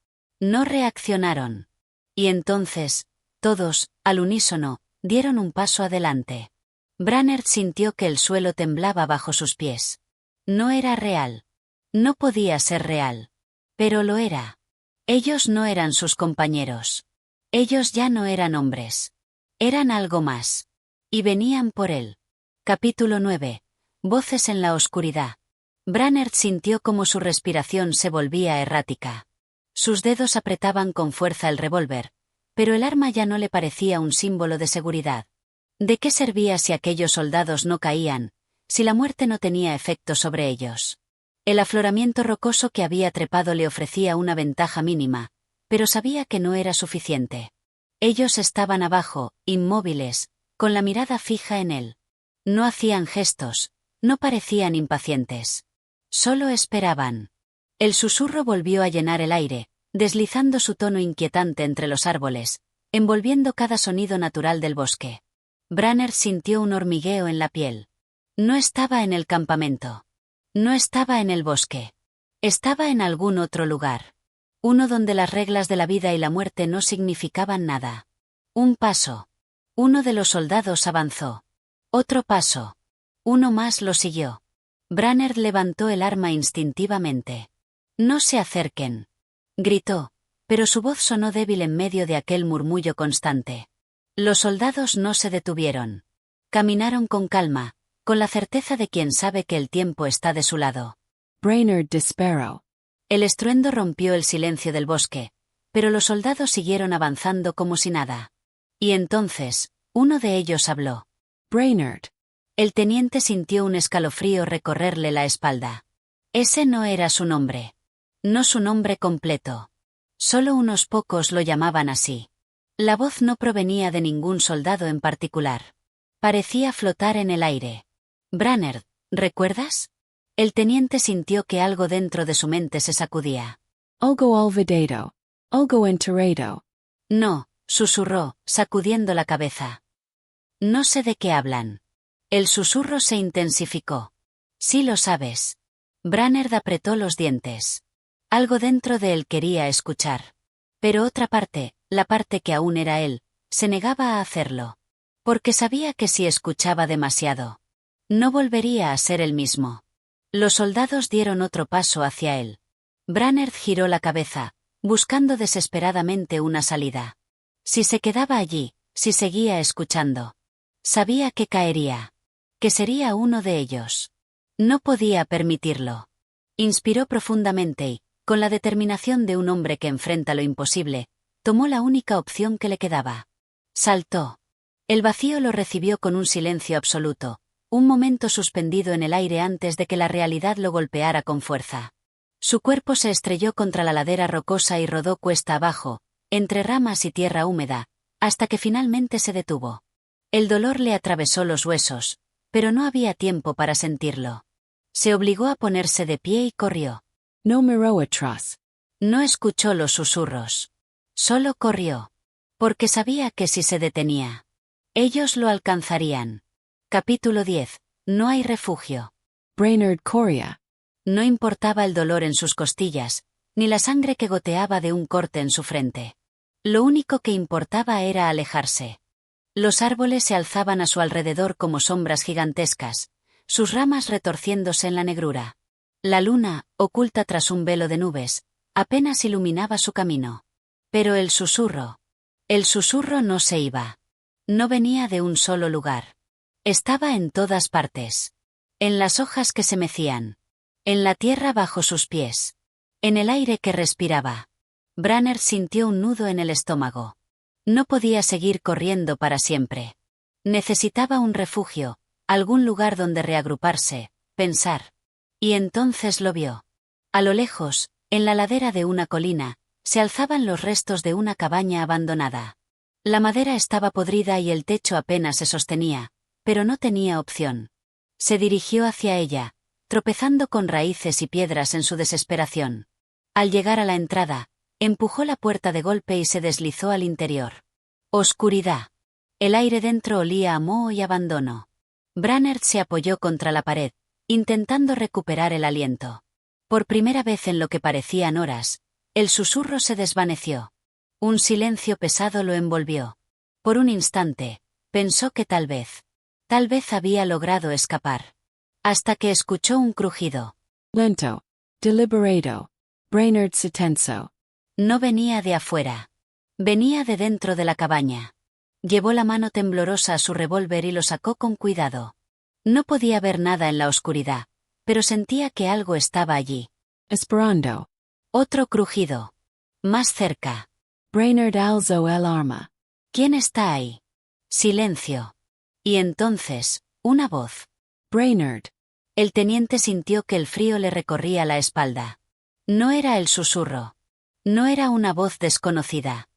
No reaccionaron. Y entonces, todos, al unísono, dieron un paso adelante. Brannerd sintió que el suelo temblaba bajo sus pies. No era real. No podía ser real. Pero lo era. Ellos no eran sus compañeros. Ellos ya no eran hombres. Eran algo más. Y venían por él. Capítulo 9. Voces en la oscuridad. Brannerd sintió como su respiración se volvía errática. Sus dedos apretaban con fuerza el revólver, pero el arma ya no le parecía un símbolo de seguridad. ¿De qué servía si aquellos soldados no caían, si la muerte no tenía efecto sobre ellos? El afloramiento rocoso que había trepado le ofrecía una ventaja mínima, pero sabía que no era suficiente. Ellos estaban abajo, inmóviles, con la mirada fija en él. No hacían gestos, no parecían impacientes. Solo esperaban. El susurro volvió a llenar el aire, deslizando su tono inquietante entre los árboles, envolviendo cada sonido natural del bosque. Brannerd sintió un hormigueo en la piel. No estaba en el campamento. No estaba en el bosque. Estaba en algún otro lugar. Uno donde las reglas de la vida y la muerte no significaban nada. Un paso. Uno de los soldados avanzó. Otro paso. Uno más lo siguió. Brannerd levantó el arma instintivamente. «No se acerquen», gritó, pero su voz sonó débil en medio de aquel murmullo constante. Los soldados no se detuvieron. Caminaron con calma, con la certeza de quien sabe que el tiempo está de su lado.
Brainerd Despero.
El estruendo rompió el silencio del bosque, pero los soldados siguieron avanzando como si nada. Y entonces, uno de ellos habló.
Brainerd.
El teniente sintió un escalofrío recorrerle la espalda. Ese no era su nombre. No su nombre completo. Solo unos pocos lo llamaban así. La voz no provenía de ningún soldado en particular. Parecía flotar en el aire. Brannerd, ¿recuerdas? El teniente sintió que algo dentro de su mente se sacudía.
Ogo olvidado. Ogo enterrado.
No, susurró, sacudiendo la cabeza. No sé de qué hablan. El susurro se intensificó. Sí lo sabes. Brannerd apretó los dientes. Algo dentro de él quería escuchar. Pero otra parte, la parte que aún era él, se negaba a hacerlo. Porque sabía que si escuchaba demasiado, no volvería a ser el mismo. Los soldados dieron otro paso hacia él. Brannerd giró la cabeza, buscando desesperadamente una salida. Si se quedaba allí, si seguía escuchando, sabía que caería. Que sería uno de ellos. No podía permitirlo. Inspiró profundamente y, con la determinación de un hombre que enfrenta lo imposible, tomó la única opción que le quedaba. Saltó. El vacío lo recibió con un silencio absoluto, un momento suspendido en el aire antes de que la realidad lo golpeara con fuerza. Su cuerpo se estrelló contra la ladera rocosa y rodó cuesta abajo, entre ramas y tierra húmeda, hasta que finalmente se detuvo. El dolor le atravesó los huesos, pero no había tiempo para sentirlo. Se obligó a ponerse de pie y corrió.
No miró atrás.
No escuchó los susurros. Solo corrió. Porque sabía que si se detenía, ellos lo alcanzarían. Capítulo 10. No hay refugio.
Brainerd corría.
No importaba el dolor en sus costillas, ni la sangre que goteaba de un corte en su frente. Lo único que importaba era alejarse. Los árboles se alzaban a su alrededor como sombras gigantescas, sus ramas retorciéndose en la negrura. La luna, oculta tras un velo de nubes, apenas iluminaba su camino. Pero el susurro no se iba. No venía de un solo lugar. Estaba en todas partes. En las hojas que se mecían. En la tierra bajo sus pies. En el aire que respiraba. Brannerd sintió un nudo en el estómago. No podía seguir corriendo para siempre. Necesitaba un refugio, algún lugar donde reagruparse, pensar. Y entonces lo vio. A lo lejos, en la ladera de una colina, se alzaban los restos de una cabaña abandonada. La madera estaba podrida y el techo apenas se sostenía, pero no tenía opción. Se dirigió hacia ella, tropezando con raíces y piedras en su desesperación. Al llegar a la entrada, Empujó la puerta de golpe y se deslizó al interior. Oscuridad. El aire dentro olía a moho y abandono. Brainerd se apoyó contra la pared, intentando recuperar el aliento. Por primera vez en lo que parecían horas, el susurro se desvaneció. Un silencio pesado lo envolvió. Por un instante, pensó que tal vez había logrado escapar. Hasta que escuchó un crujido.
Lento. Deliberado. Brainerd se tensó.
No venía de afuera. Venía de dentro de la cabaña. Llevó la mano temblorosa a su revólver y lo sacó con cuidado. No podía ver nada en la oscuridad, pero sentía que algo estaba allí.
Esperando.
Otro crujido. Más cerca.
Brainerd alzó el arma.
¿Quién está ahí? Silencio. Y entonces, una voz.
Brainerd.
El teniente sintió que el frío le recorría la espalda. No era el susurro. No era una voz desconocida.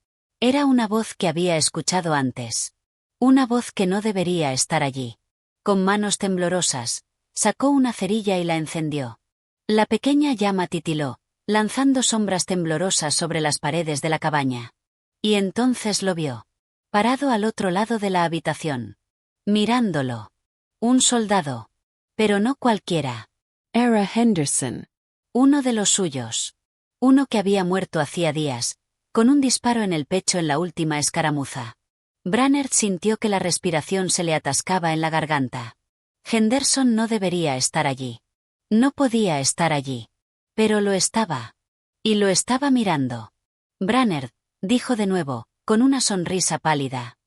Era una voz que había escuchado antes. Una voz que no debería estar allí. Con manos temblorosas, sacó una cerilla y la encendió. La pequeña llama titiló, lanzando sombras temblorosas sobre las paredes de la cabaña. Y entonces lo vio. Parado al otro lado de la habitación. Mirándolo. Un soldado. Pero no cualquiera.
Era Henderson.
Uno de los suyos. Uno que había muerto hacía días, con un disparo en el pecho en la última escaramuza. Brainerd sintió que la respiración se le atascaba en la garganta. Henderson no debería estar allí. No podía estar allí. Pero lo estaba. Y lo estaba mirando. Brainerd, dijo de nuevo, con una sonrisa pálida.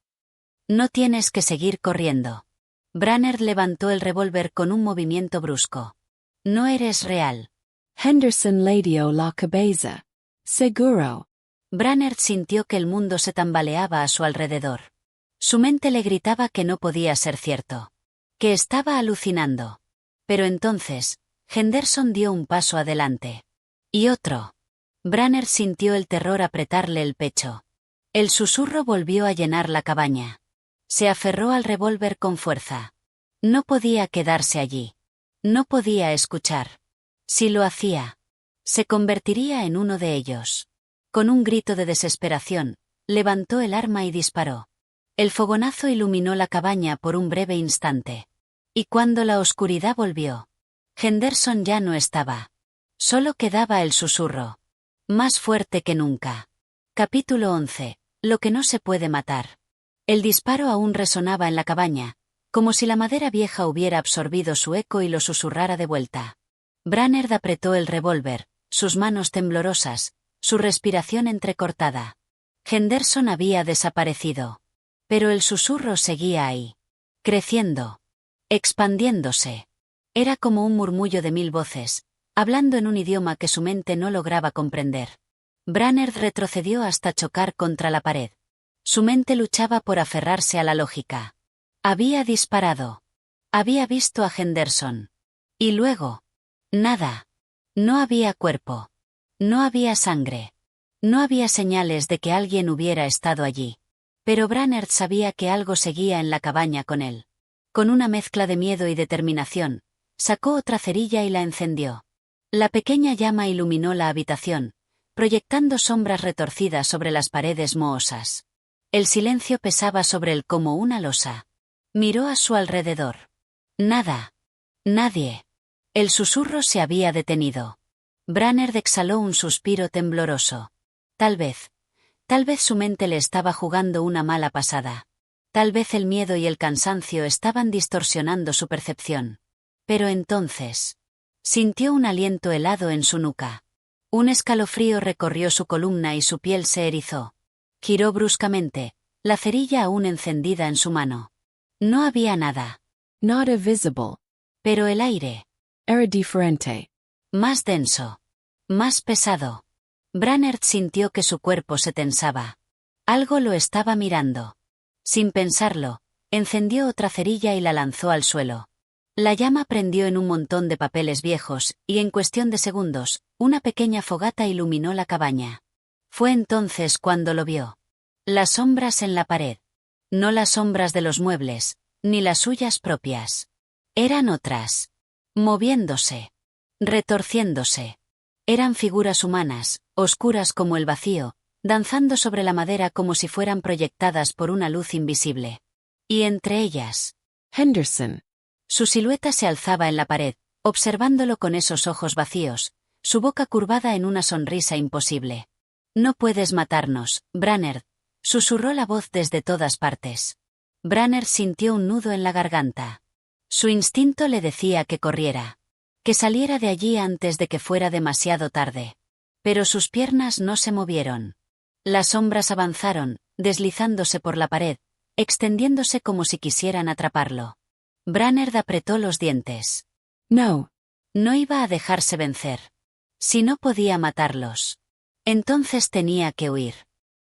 No tienes que seguir corriendo. Brainerd levantó el revólver con un movimiento brusco. No eres real.
Henderson le dio la cabeza. Seguro.
Brainerd sintió que el mundo se tambaleaba a su alrededor. Su mente le gritaba que no podía ser cierto. Que estaba alucinando. Pero entonces, Henderson dio un paso adelante. Y otro. Brainerd sintió el terror apretarle el pecho. El susurro volvió a llenar la cabaña. Se aferró al revólver con fuerza. No podía quedarse allí. No podía escuchar. Si lo hacía, se convertiría en uno de ellos. Con un grito de desesperación, levantó el arma y disparó. El fogonazo iluminó la cabaña por un breve instante. Y cuando la oscuridad volvió, Henderson ya no estaba. Solo quedaba el susurro. Más fuerte que nunca. Capítulo 11. Lo que no se puede matar. El disparo aún resonaba en la cabaña, como si la madera vieja hubiera absorbido su eco y lo susurrara de vuelta. Brainerd apretó el revólver, sus manos temblorosas, su respiración entrecortada. Henderson había desaparecido. Pero el susurro seguía ahí. Creciendo. Expandiéndose. Era como un murmullo de 1000 voces, hablando en un idioma que su mente no lograba comprender. Brainerd retrocedió hasta chocar contra la pared. Su mente luchaba por aferrarse a la lógica. Había disparado. Había visto a Henderson. Y luego. Nada. No había cuerpo. No había sangre. No había señales de que alguien hubiera estado allí. Pero Brainerd sabía que algo seguía en la cabaña con él. Con una mezcla de miedo y determinación, sacó otra cerilla y la encendió. La pequeña llama iluminó la habitación, proyectando sombras retorcidas sobre las paredes mohosas. El silencio pesaba sobre él como una losa. Miró a su alrededor. Nada. Nadie. El susurro se había detenido. Brainerd exhaló un suspiro tembloroso. Tal vez su mente le estaba jugando una mala pasada. Tal vez el miedo y el cansancio estaban distorsionando su percepción. Pero entonces, sintió un aliento helado en su nuca. Un escalofrío recorrió su columna y su piel se erizó. Giró bruscamente, la cerilla aún encendida en su mano. No había nada.
Nada visible.
Pero el aire.
Era diferente.
Más denso. Más pesado. Brainerd sintió que su cuerpo se tensaba. Algo lo estaba mirando. Sin pensarlo, encendió otra cerilla y la lanzó al suelo. La llama prendió en un montón de papeles viejos, y en cuestión de segundos, una pequeña fogata iluminó la cabaña. Fue entonces cuando lo vio. Las sombras en la pared. No las sombras de los muebles, ni las suyas propias. Eran otras. Moviéndose. Retorciéndose. Eran figuras humanas, oscuras como el vacío, danzando sobre la madera como si fueran proyectadas por una luz invisible. Y entre ellas,
Henderson.
Su silueta se alzaba en la pared, observándolo con esos ojos vacíos, su boca curvada en una sonrisa imposible. «No puedes matarnos, Brainerd», susurró la voz desde todas partes. Brainerd sintió un nudo en la garganta. Su instinto le decía que corriera, que saliera de allí antes de que fuera demasiado tarde. Pero sus piernas no se movieron. Las sombras avanzaron, deslizándose por la pared, extendiéndose como si quisieran atraparlo. Brainerd apretó los dientes.
No.
No iba a dejarse vencer. Si no podía matarlos, entonces tenía que huir.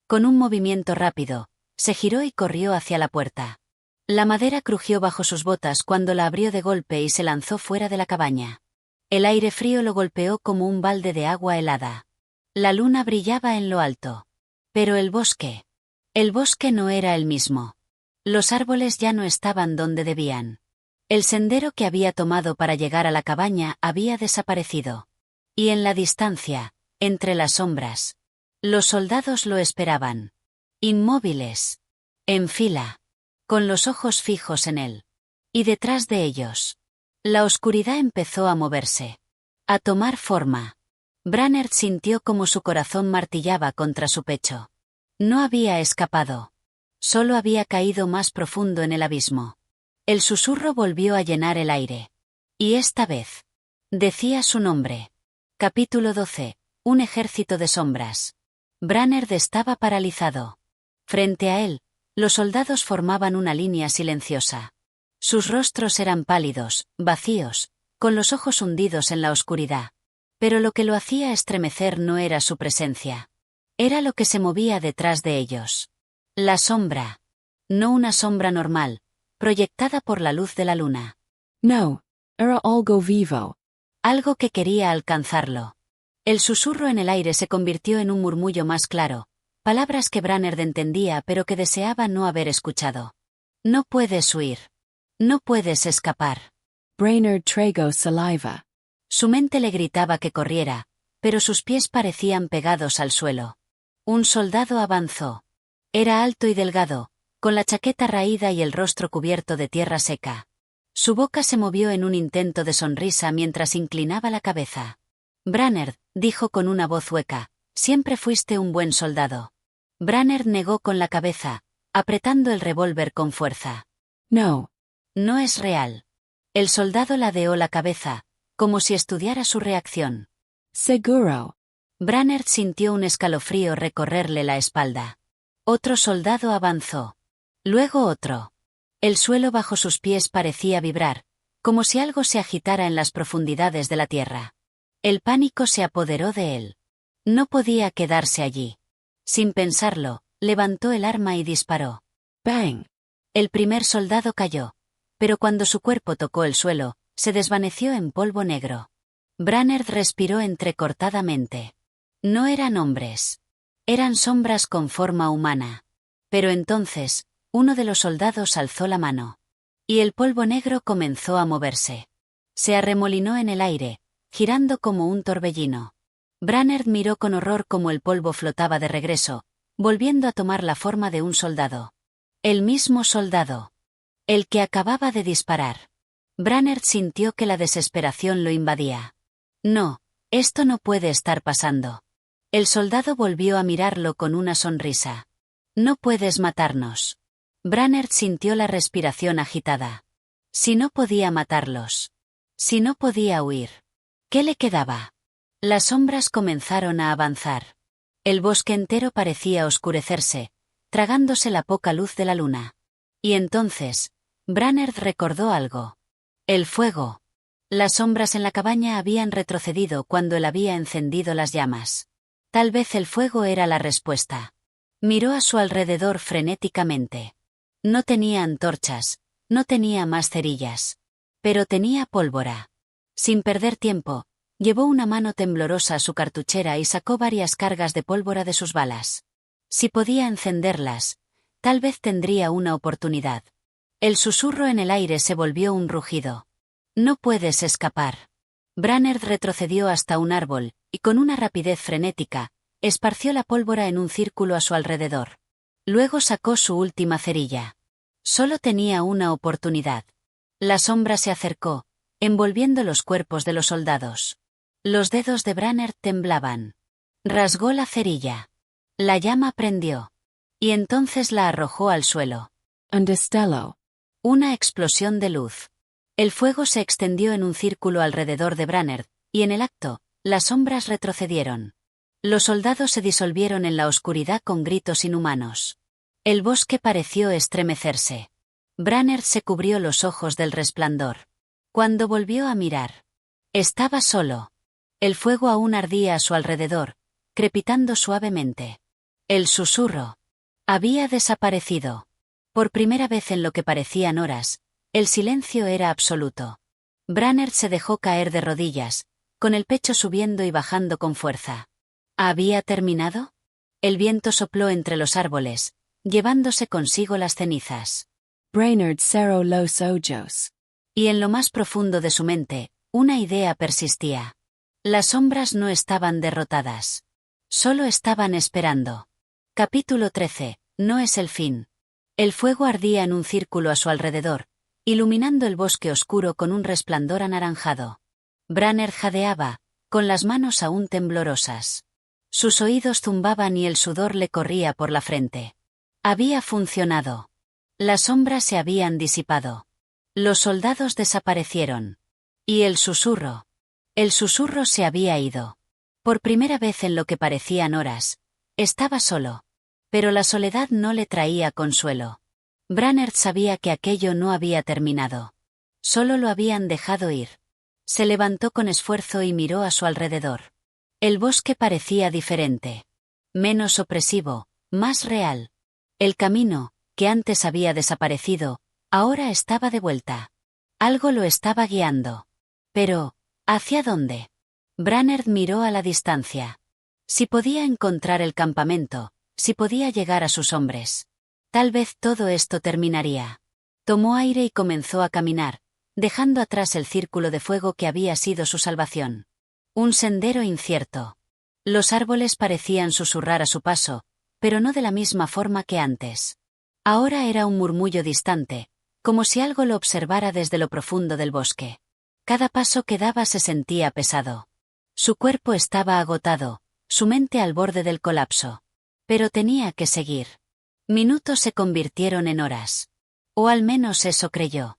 Con un movimiento rápido, se giró y corrió hacia la puerta. La madera crujió bajo sus botas cuando la abrió de golpe y se lanzó fuera de la cabaña. El aire frío lo golpeó como un balde de agua helada. La luna brillaba en lo alto. Pero el bosque no era el mismo. Los árboles ya no estaban donde debían. El sendero que había tomado para llegar a la cabaña había desaparecido. Y en la distancia, entre las sombras, los soldados lo esperaban. Inmóviles. En fila. Con los ojos fijos en él. Y detrás de ellos, la oscuridad empezó a moverse. A tomar forma. Brainerd sintió como su corazón martillaba contra su pecho. No había escapado. Solo había caído más profundo en el abismo. El susurro volvió a llenar el aire. Y esta vez, decía su nombre. Capítulo 12. Un ejército de sombras. Brainerd estaba paralizado. Frente a él, los soldados formaban una línea silenciosa. Sus rostros eran pálidos, vacíos, con los ojos hundidos en la oscuridad. Pero lo que lo hacía estremecer no era su presencia. Era lo que se movía detrás de ellos. La sombra. No una sombra normal, proyectada por la luz de la luna.
No. Era algo vivo.
Algo que quería alcanzarlo. El susurro en el aire se convirtió en un murmullo más claro, palabras que Brainerd entendía pero que deseaba no haber escuchado. No puedes huir. No puedes escapar.
Brainerd tragó saliva.
Su mente le gritaba que corriera, pero sus pies parecían pegados al suelo. Un soldado avanzó. Era alto y delgado, con la chaqueta raída y el rostro cubierto de tierra seca. Su boca se movió en un intento de sonrisa mientras inclinaba la cabeza. Brainerd, dijo con una voz hueca, siempre fuiste un buen soldado. Brainerd negó con la cabeza, apretando el revólver con fuerza.
No.
No es real. El soldado ladeó la cabeza, como si estudiara su reacción.
Seguro.
Brainerd sintió un escalofrío recorrerle la espalda. Otro soldado avanzó. Luego otro. El suelo bajo sus pies parecía vibrar, como si algo se agitara en las profundidades de la tierra. El pánico se apoderó de él. No podía quedarse allí. Sin pensarlo, levantó el arma y disparó.
Bang.
El primer soldado cayó, pero cuando su cuerpo tocó el suelo, se desvaneció en polvo negro. Brainerd respiró entrecortadamente. No eran hombres. Eran sombras con forma humana. Pero entonces, uno de los soldados alzó la mano. Y el polvo negro comenzó a moverse. Se arremolinó en el aire, girando como un torbellino. Brainerd miró con horror cómo el polvo flotaba de regreso, volviendo a tomar la forma de un soldado. El mismo soldado. El que acababa de disparar. Brainerd sintió que la desesperación lo invadía. No, esto no puede estar pasando. El soldado volvió a mirarlo con una sonrisa. No puedes matarnos. Brainerd sintió la respiración agitada. Si no podía matarlos. Si no podía huir. ¿Qué le quedaba? Las sombras comenzaron a avanzar. El bosque entero parecía oscurecerse, tragándose la poca luz de la luna. Y entonces, Brainerd recordó algo. El fuego. Las sombras en la cabaña habían retrocedido cuando él había encendido las llamas. Tal vez el fuego era la respuesta. Miró a su alrededor frenéticamente. No tenía antorchas, no tenía más cerillas. Pero tenía pólvora. Sin perder tiempo, llevó una mano temblorosa a su cartuchera y sacó varias cargas de pólvora de sus balas. Si podía encenderlas, tal vez tendría una oportunidad. El susurro en el aire se volvió un rugido. No puedes escapar. Brainerd retrocedió hasta un árbol, y con una rapidez frenética, esparció la pólvora en un círculo a su alrededor. Luego sacó su última cerilla. Solo tenía una oportunidad. La sombra se acercó, envolviendo los cuerpos de los soldados. Los dedos de Brainerd temblaban. Rasgó la cerilla. La llama prendió. Y entonces la arrojó al suelo.
Un destello.
Una explosión de luz. El fuego se extendió en un círculo alrededor de Brainerd, y en el acto, las sombras retrocedieron. Los soldados se disolvieron en la oscuridad con gritos inhumanos. El bosque pareció estremecerse. Brainerd se cubrió los ojos del resplandor. Cuando volvió a mirar, estaba solo. El fuego aún ardía a su alrededor, crepitando suavemente. El susurro había desaparecido. Por primera vez en lo que parecían horas, el silencio era absoluto. Brainerd se dejó caer de rodillas, con el pecho subiendo y bajando con fuerza. ¿Había terminado? El viento sopló entre los árboles, llevándose consigo las cenizas.
Brainerd cerró los ojos.
Y en lo más profundo de su mente, una idea persistía. Las sombras no estaban derrotadas. Solo estaban esperando. Capítulo 13. No es el fin. El fuego ardía en un círculo a su alrededor, iluminando el bosque oscuro con un resplandor anaranjado. Brainerd jadeaba, con las manos aún temblorosas. Sus oídos zumbaban y el sudor le corría por la frente. Había funcionado. Las sombras se habían disipado. Los soldados desaparecieron. Y el susurro. El susurro se había ido. Por primera vez en lo que parecían horas, estaba solo. Pero la soledad no le traía consuelo. Brainerd sabía que aquello no había terminado. Solo lo habían dejado ir. Se levantó con esfuerzo y miró a su alrededor. El bosque parecía diferente. Menos opresivo, más real. El camino, que antes había desaparecido, ahora estaba de vuelta. Algo lo estaba guiando. Pero, ¿hacia dónde? Brainerd miró a la distancia. Si podía encontrar el campamento, si podía llegar a sus hombres. Tal vez todo esto terminaría. Tomó aire y comenzó a caminar, dejando atrás el círculo de fuego que había sido su salvación. Un sendero incierto. Los árboles parecían susurrar a su paso, pero no de la misma forma que antes. Ahora era un murmullo distante, como si algo lo observara desde lo profundo del bosque. Cada paso que daba se sentía pesado. Su cuerpo estaba agotado, su mente al borde del colapso. Pero tenía que seguir. Minutos se convirtieron en horas. O al menos eso creyó.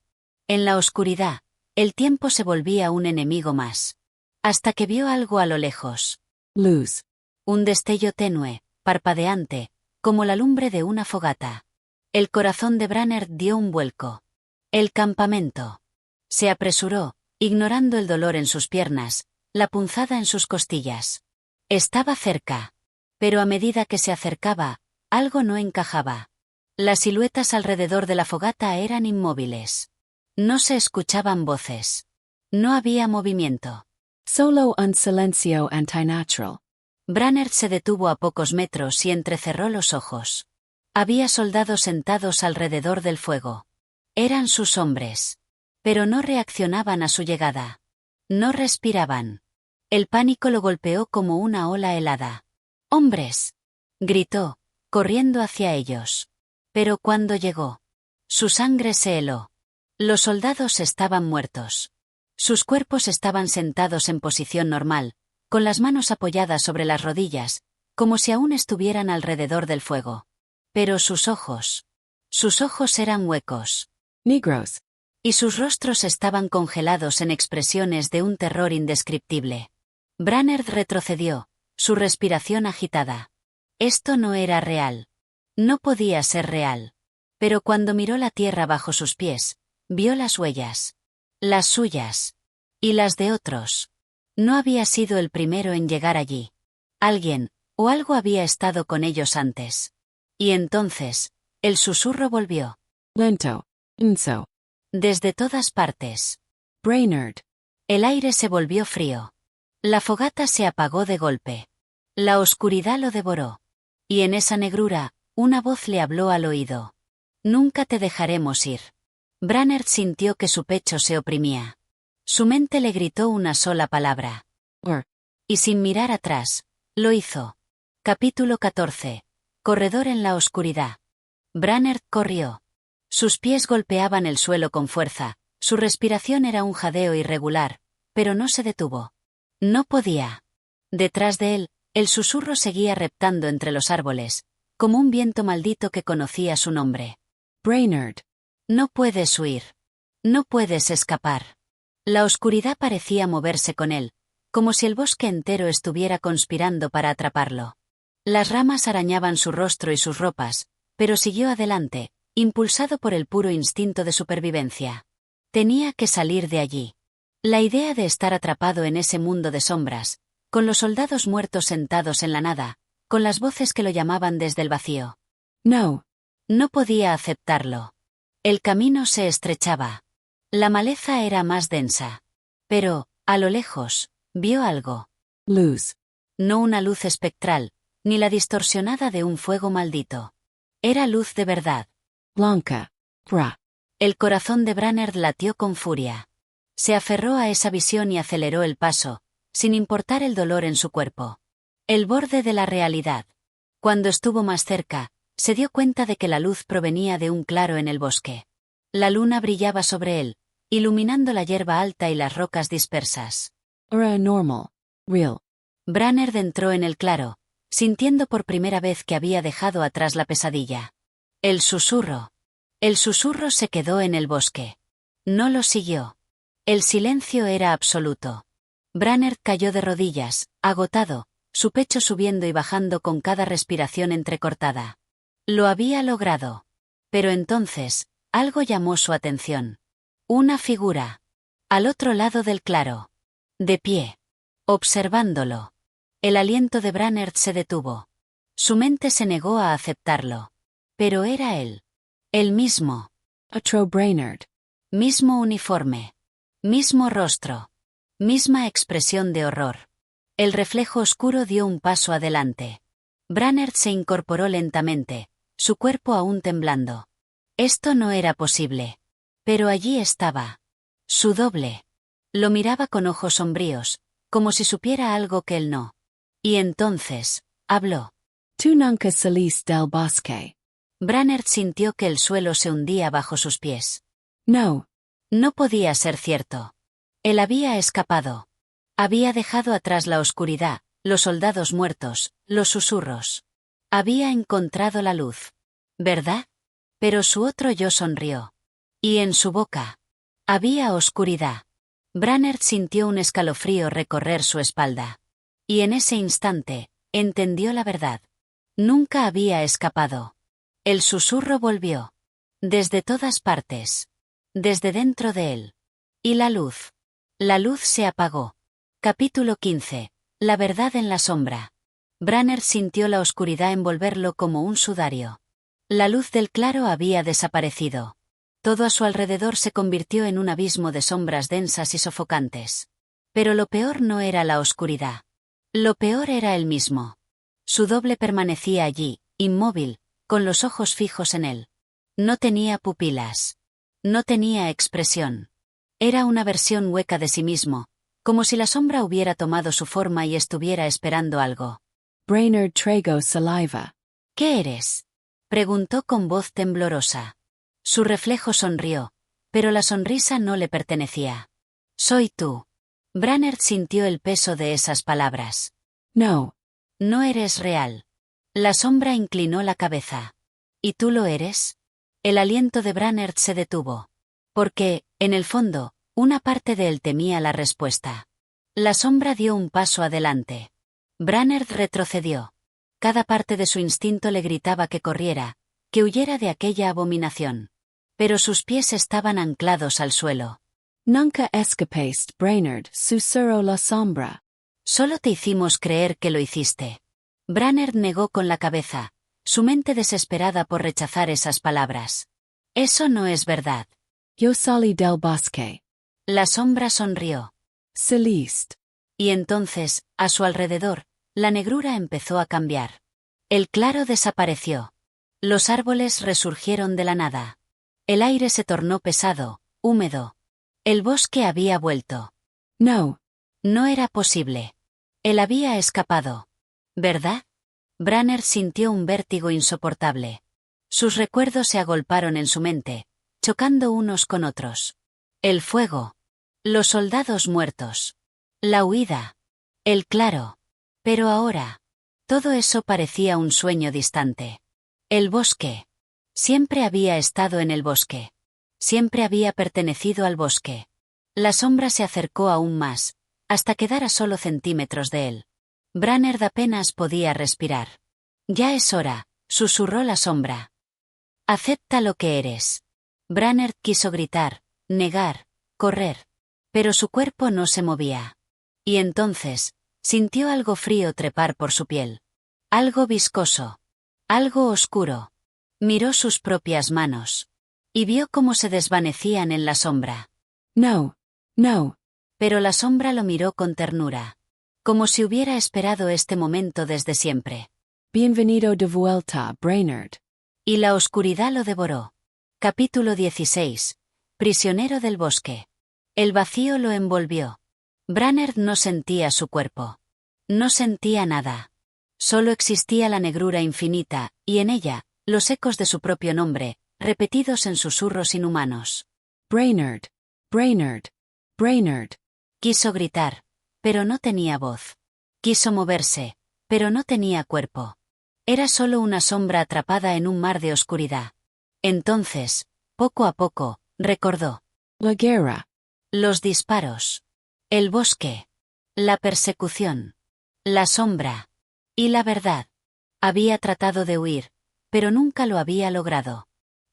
En la oscuridad, el tiempo se volvía un enemigo más. Hasta que vio algo a lo lejos.
Luz.
Un destello tenue, parpadeante, como la lumbre de una fogata. El corazón de Brainerd dio un vuelco. El campamento. Se apresuró, ignorando el dolor en sus piernas, la punzada en sus costillas. Estaba cerca. Pero a medida que se acercaba, algo no encajaba. Las siluetas alrededor de la fogata eran inmóviles. No se escuchaban voces. No había movimiento.
Solo un silencio antinatural.
Brainerd se detuvo a pocos metros y entrecerró los ojos. Había soldados sentados alrededor del fuego. Eran sus hombres. Pero no reaccionaban a su llegada. No respiraban. El pánico lo golpeó como una ola helada. ¡Hombres!, gritó, corriendo hacia ellos. Pero cuando llegó, su sangre se heló. Los soldados estaban muertos. Sus cuerpos estaban sentados en posición normal, con las manos apoyadas sobre las rodillas, como si aún estuvieran alrededor del fuego. Pero sus ojos eran huecos.
Negros.
Y sus rostros estaban congelados en expresiones de un terror indescriptible. Brainerd retrocedió, su respiración agitada. Esto no era real. No podía ser real. Pero cuando miró la tierra bajo sus pies, vio las huellas. Las suyas. Y las de otros. No había sido el primero en llegar allí. Alguien, o algo había estado con ellos antes. Y entonces, el susurro volvió.
Lento. Inso.
Desde todas partes.
Brainerd.
El aire se volvió frío. La fogata se apagó de golpe. La oscuridad lo devoró. Y en esa negrura, una voz le habló al oído. Nunca te dejaremos ir. Brainerd sintió que su pecho se oprimía. Su mente le gritó una sola palabra.
Or.
Y sin mirar atrás, lo hizo. Capítulo 14. Corredor en la oscuridad. Brannard corrió. Sus pies golpeaban el suelo con fuerza, su respiración era un jadeo irregular, pero no se detuvo. No podía. Detrás de él, el susurro seguía reptando entre los árboles, como un viento maldito que conocía su nombre.
Brainerd.
No puedes huir. No puedes escapar. La oscuridad parecía moverse con él, como si el bosque entero estuviera conspirando para atraparlo. Las ramas arañaban su rostro y sus ropas, pero siguió adelante, impulsado por el puro instinto de supervivencia. Tenía que salir de allí. La idea de estar atrapado en ese mundo de sombras, con los soldados muertos sentados en la nada, con las voces que lo llamaban desde el vacío.
No.
No podía aceptarlo. El camino se estrechaba. La maleza era más densa. Pero, a lo lejos, vio algo.
Luz.
No una luz espectral, ni la distorsionada de un fuego maldito. Era luz de verdad.
Blanca. Bra.
El corazón de Brannard latió con furia. Se aferró a esa visión y aceleró el paso, sin importar el dolor en su cuerpo. El borde de la realidad. Cuando estuvo más cerca, se dio cuenta de que la luz provenía de un claro en el bosque. La luna brillaba sobre él, iluminando la hierba alta y las rocas dispersas.
Era normal. Real.
Brannard entró en el claro, sintiendo por primera vez que había dejado atrás la pesadilla. El susurro. El susurro se quedó en el bosque. No lo siguió. El silencio era absoluto. Brannard cayó de rodillas, agotado, su pecho subiendo y bajando con cada respiración entrecortada. Lo había logrado. Pero entonces, algo llamó su atención. Una figura. Al otro lado del claro. De pie. Observándolo. El aliento de Brannard se detuvo. Su mente se negó a aceptarlo. Pero era él. El mismo.
Atro Brainerd.
Mismo uniforme. Mismo rostro. Misma expresión de horror. El reflejo oscuro dio un paso adelante. Brannard se incorporó lentamente, su cuerpo aún temblando. Esto no era posible. Pero allí estaba. Su doble. Lo miraba con ojos sombríos, como si supiera algo que él no. Y entonces, habló.
Tu nunca saliste del bosque.
Brannard sintió que el suelo se hundía bajo sus pies.
No.
No podía ser cierto. Él había escapado. Había dejado atrás la oscuridad, los soldados muertos, los susurros. Había encontrado la luz. ¿Verdad? Pero su otro yo sonrió. Y en su boca. Había oscuridad. Brannard sintió un escalofrío recorrer su espalda. Y en ese instante, entendió la verdad. Nunca había escapado. El susurro volvió. Desde todas partes. Desde dentro de él. Y la luz. La luz se apagó. Capítulo 15. La verdad en la sombra. Brannard sintió la oscuridad envolverlo como un sudario. La luz del claro había desaparecido. Todo a su alrededor se convirtió en un abismo de sombras densas y sofocantes. Pero lo peor no era la oscuridad. Lo peor era él mismo. Su doble permanecía allí, inmóvil, con los ojos fijos en él. No tenía pupilas. No tenía expresión. Era una versión hueca de sí mismo, como si la sombra hubiera tomado su forma y estuviera esperando algo.
Brainerd trago saliva.
¿Qué eres? Preguntó con voz temblorosa. Su reflejo sonrió, pero la sonrisa no le pertenecía. Soy tú. Brannard sintió el peso de esas palabras.
No.
No eres real. La sombra inclinó la cabeza. ¿Y tú lo eres? El aliento de Brannard se detuvo. Porque, en el fondo, una parte de él temía la respuesta. La sombra dio un paso adelante. Brannard retrocedió. Cada parte de su instinto le gritaba que corriera, que huyera de aquella abominación. Pero sus pies estaban anclados al suelo.
Nunca escapaste, Brainerd, susurró la sombra.
Solo te hicimos creer que lo hiciste. Brannard negó con la cabeza, su mente desesperada por rechazar esas palabras. Eso no es verdad.
Yo salí del bosque.
La sombra sonrió.
Saliste.
Y entonces, a su alrededor, la negrura empezó a cambiar. El claro desapareció. Los árboles resurgieron de la nada. El aire se tornó pesado, húmedo. El bosque había vuelto.
No.
No era posible. Él había escapado. ¿Verdad? Branner sintió un vértigo insoportable. Sus recuerdos se agolparon en su mente, chocando unos con otros. El fuego. Los soldados muertos. La huida. El claro. Pero ahora. Todo eso parecía un sueño distante. El bosque. Siempre había estado en el bosque. Siempre había pertenecido al bosque. La sombra se acercó aún más, hasta quedar a solo centímetros de él. Branner apenas podía respirar. Ya es hora, susurró la sombra. Acepta lo que eres. Branner quiso gritar, negar, correr. Pero su cuerpo no se movía. Y entonces, sintió algo frío trepar por su piel. Algo viscoso. Algo oscuro. Miró sus propias manos. Y vio cómo se desvanecían en la sombra.
No. No.
Pero la sombra lo miró con ternura. Como si hubiera esperado este momento desde siempre.
Bienvenido de vuelta, Brainerd.
Y la oscuridad lo devoró. Capítulo 16. Prisionero del bosque. El vacío lo envolvió. Branner no sentía su cuerpo. No sentía nada. Solo existía la negrura infinita, y en ella, los ecos de su propio nombre, repetidos en susurros inhumanos.
Brainerd. Brainerd. Brainerd.
Quiso gritar, pero no tenía voz. Quiso moverse, pero no tenía cuerpo. Era solo una sombra atrapada en un mar de oscuridad. Entonces, poco a poco, recordó.
La guerra.
Los disparos. El bosque. La persecución. La sombra. Y la verdad. Había tratado de huir, pero nunca lo había logrado.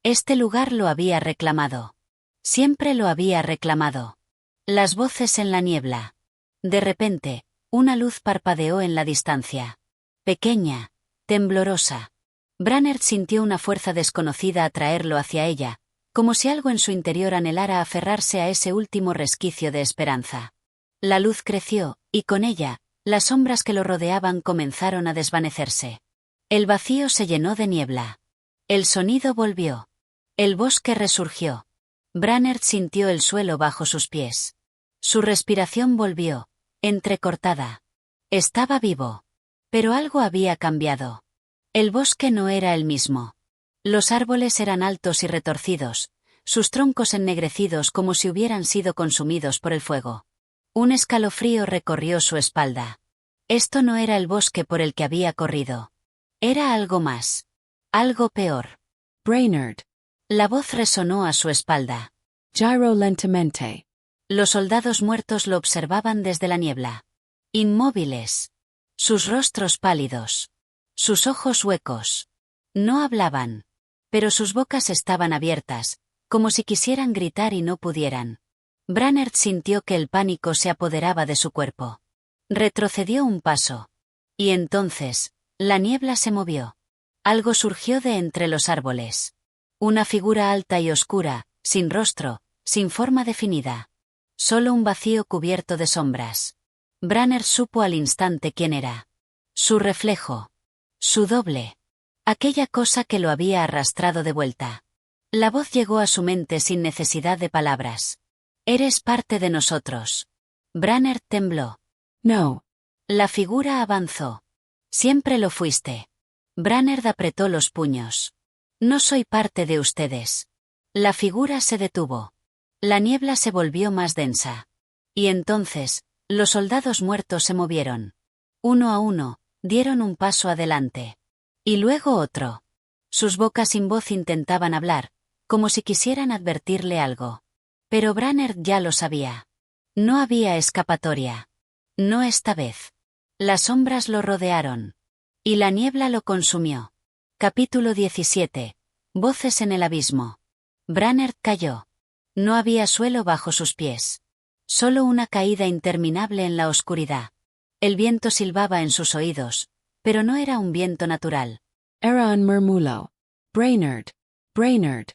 Este lugar lo había reclamado. Siempre lo había reclamado. Las voces en la niebla. De repente, una luz parpadeó en la distancia. Pequeña, temblorosa. Branner sintió una fuerza desconocida atraerlo hacia ella, como si algo en su interior anhelara aferrarse a ese último resquicio de esperanza. La luz creció, y con ella, las sombras que lo rodeaban comenzaron a desvanecerse. El vacío se llenó de niebla. El sonido volvió. El bosque resurgió. Branner sintió el suelo bajo sus pies. Su respiración volvió, entrecortada. Estaba vivo. Pero algo había cambiado. El bosque no era el mismo. Los árboles eran altos y retorcidos, sus troncos ennegrecidos como si hubieran sido consumidos por el fuego. Un escalofrío recorrió su espalda. Esto no era el bosque por el que había corrido. Era algo más. Algo peor.
Brainerd.
La voz resonó a su espalda.
Gyro lentamente.
Los soldados muertos lo observaban desde la niebla. Inmóviles. Sus rostros pálidos. Sus ojos huecos. No hablaban. Pero sus bocas estaban abiertas, como si quisieran gritar y no pudieran. Branner sintió que el pánico se apoderaba de su cuerpo. Retrocedió un paso. Y entonces, la niebla se movió. Algo surgió de entre los árboles. Una figura alta y oscura, sin rostro, sin forma definida. Solo un vacío cubierto de sombras. Branner supo al instante quién era. Su reflejo. Su doble. Aquella cosa que lo había arrastrado de vuelta. La voz llegó a su mente sin necesidad de palabras. Eres parte de nosotros. Branner tembló.
No.
La figura avanzó. Siempre lo fuiste. Branner apretó los puños. No soy parte de ustedes. La figura se detuvo. La niebla se volvió más densa. Y entonces, los soldados muertos se movieron. Uno a uno, dieron un paso adelante. Y luego otro. Sus bocas sin voz intentaban hablar, como si quisieran advertirle algo. Pero Branner ya lo sabía. No había escapatoria. No esta vez. Las sombras lo rodearon. Y la niebla lo consumió. Capítulo 17. Voces en el abismo. Branner cayó. No había suelo bajo sus pies. Solo una caída interminable en la oscuridad. El viento silbaba en sus oídos, pero no era un viento natural.
Era un murmullo. Brainerd. Brainerd.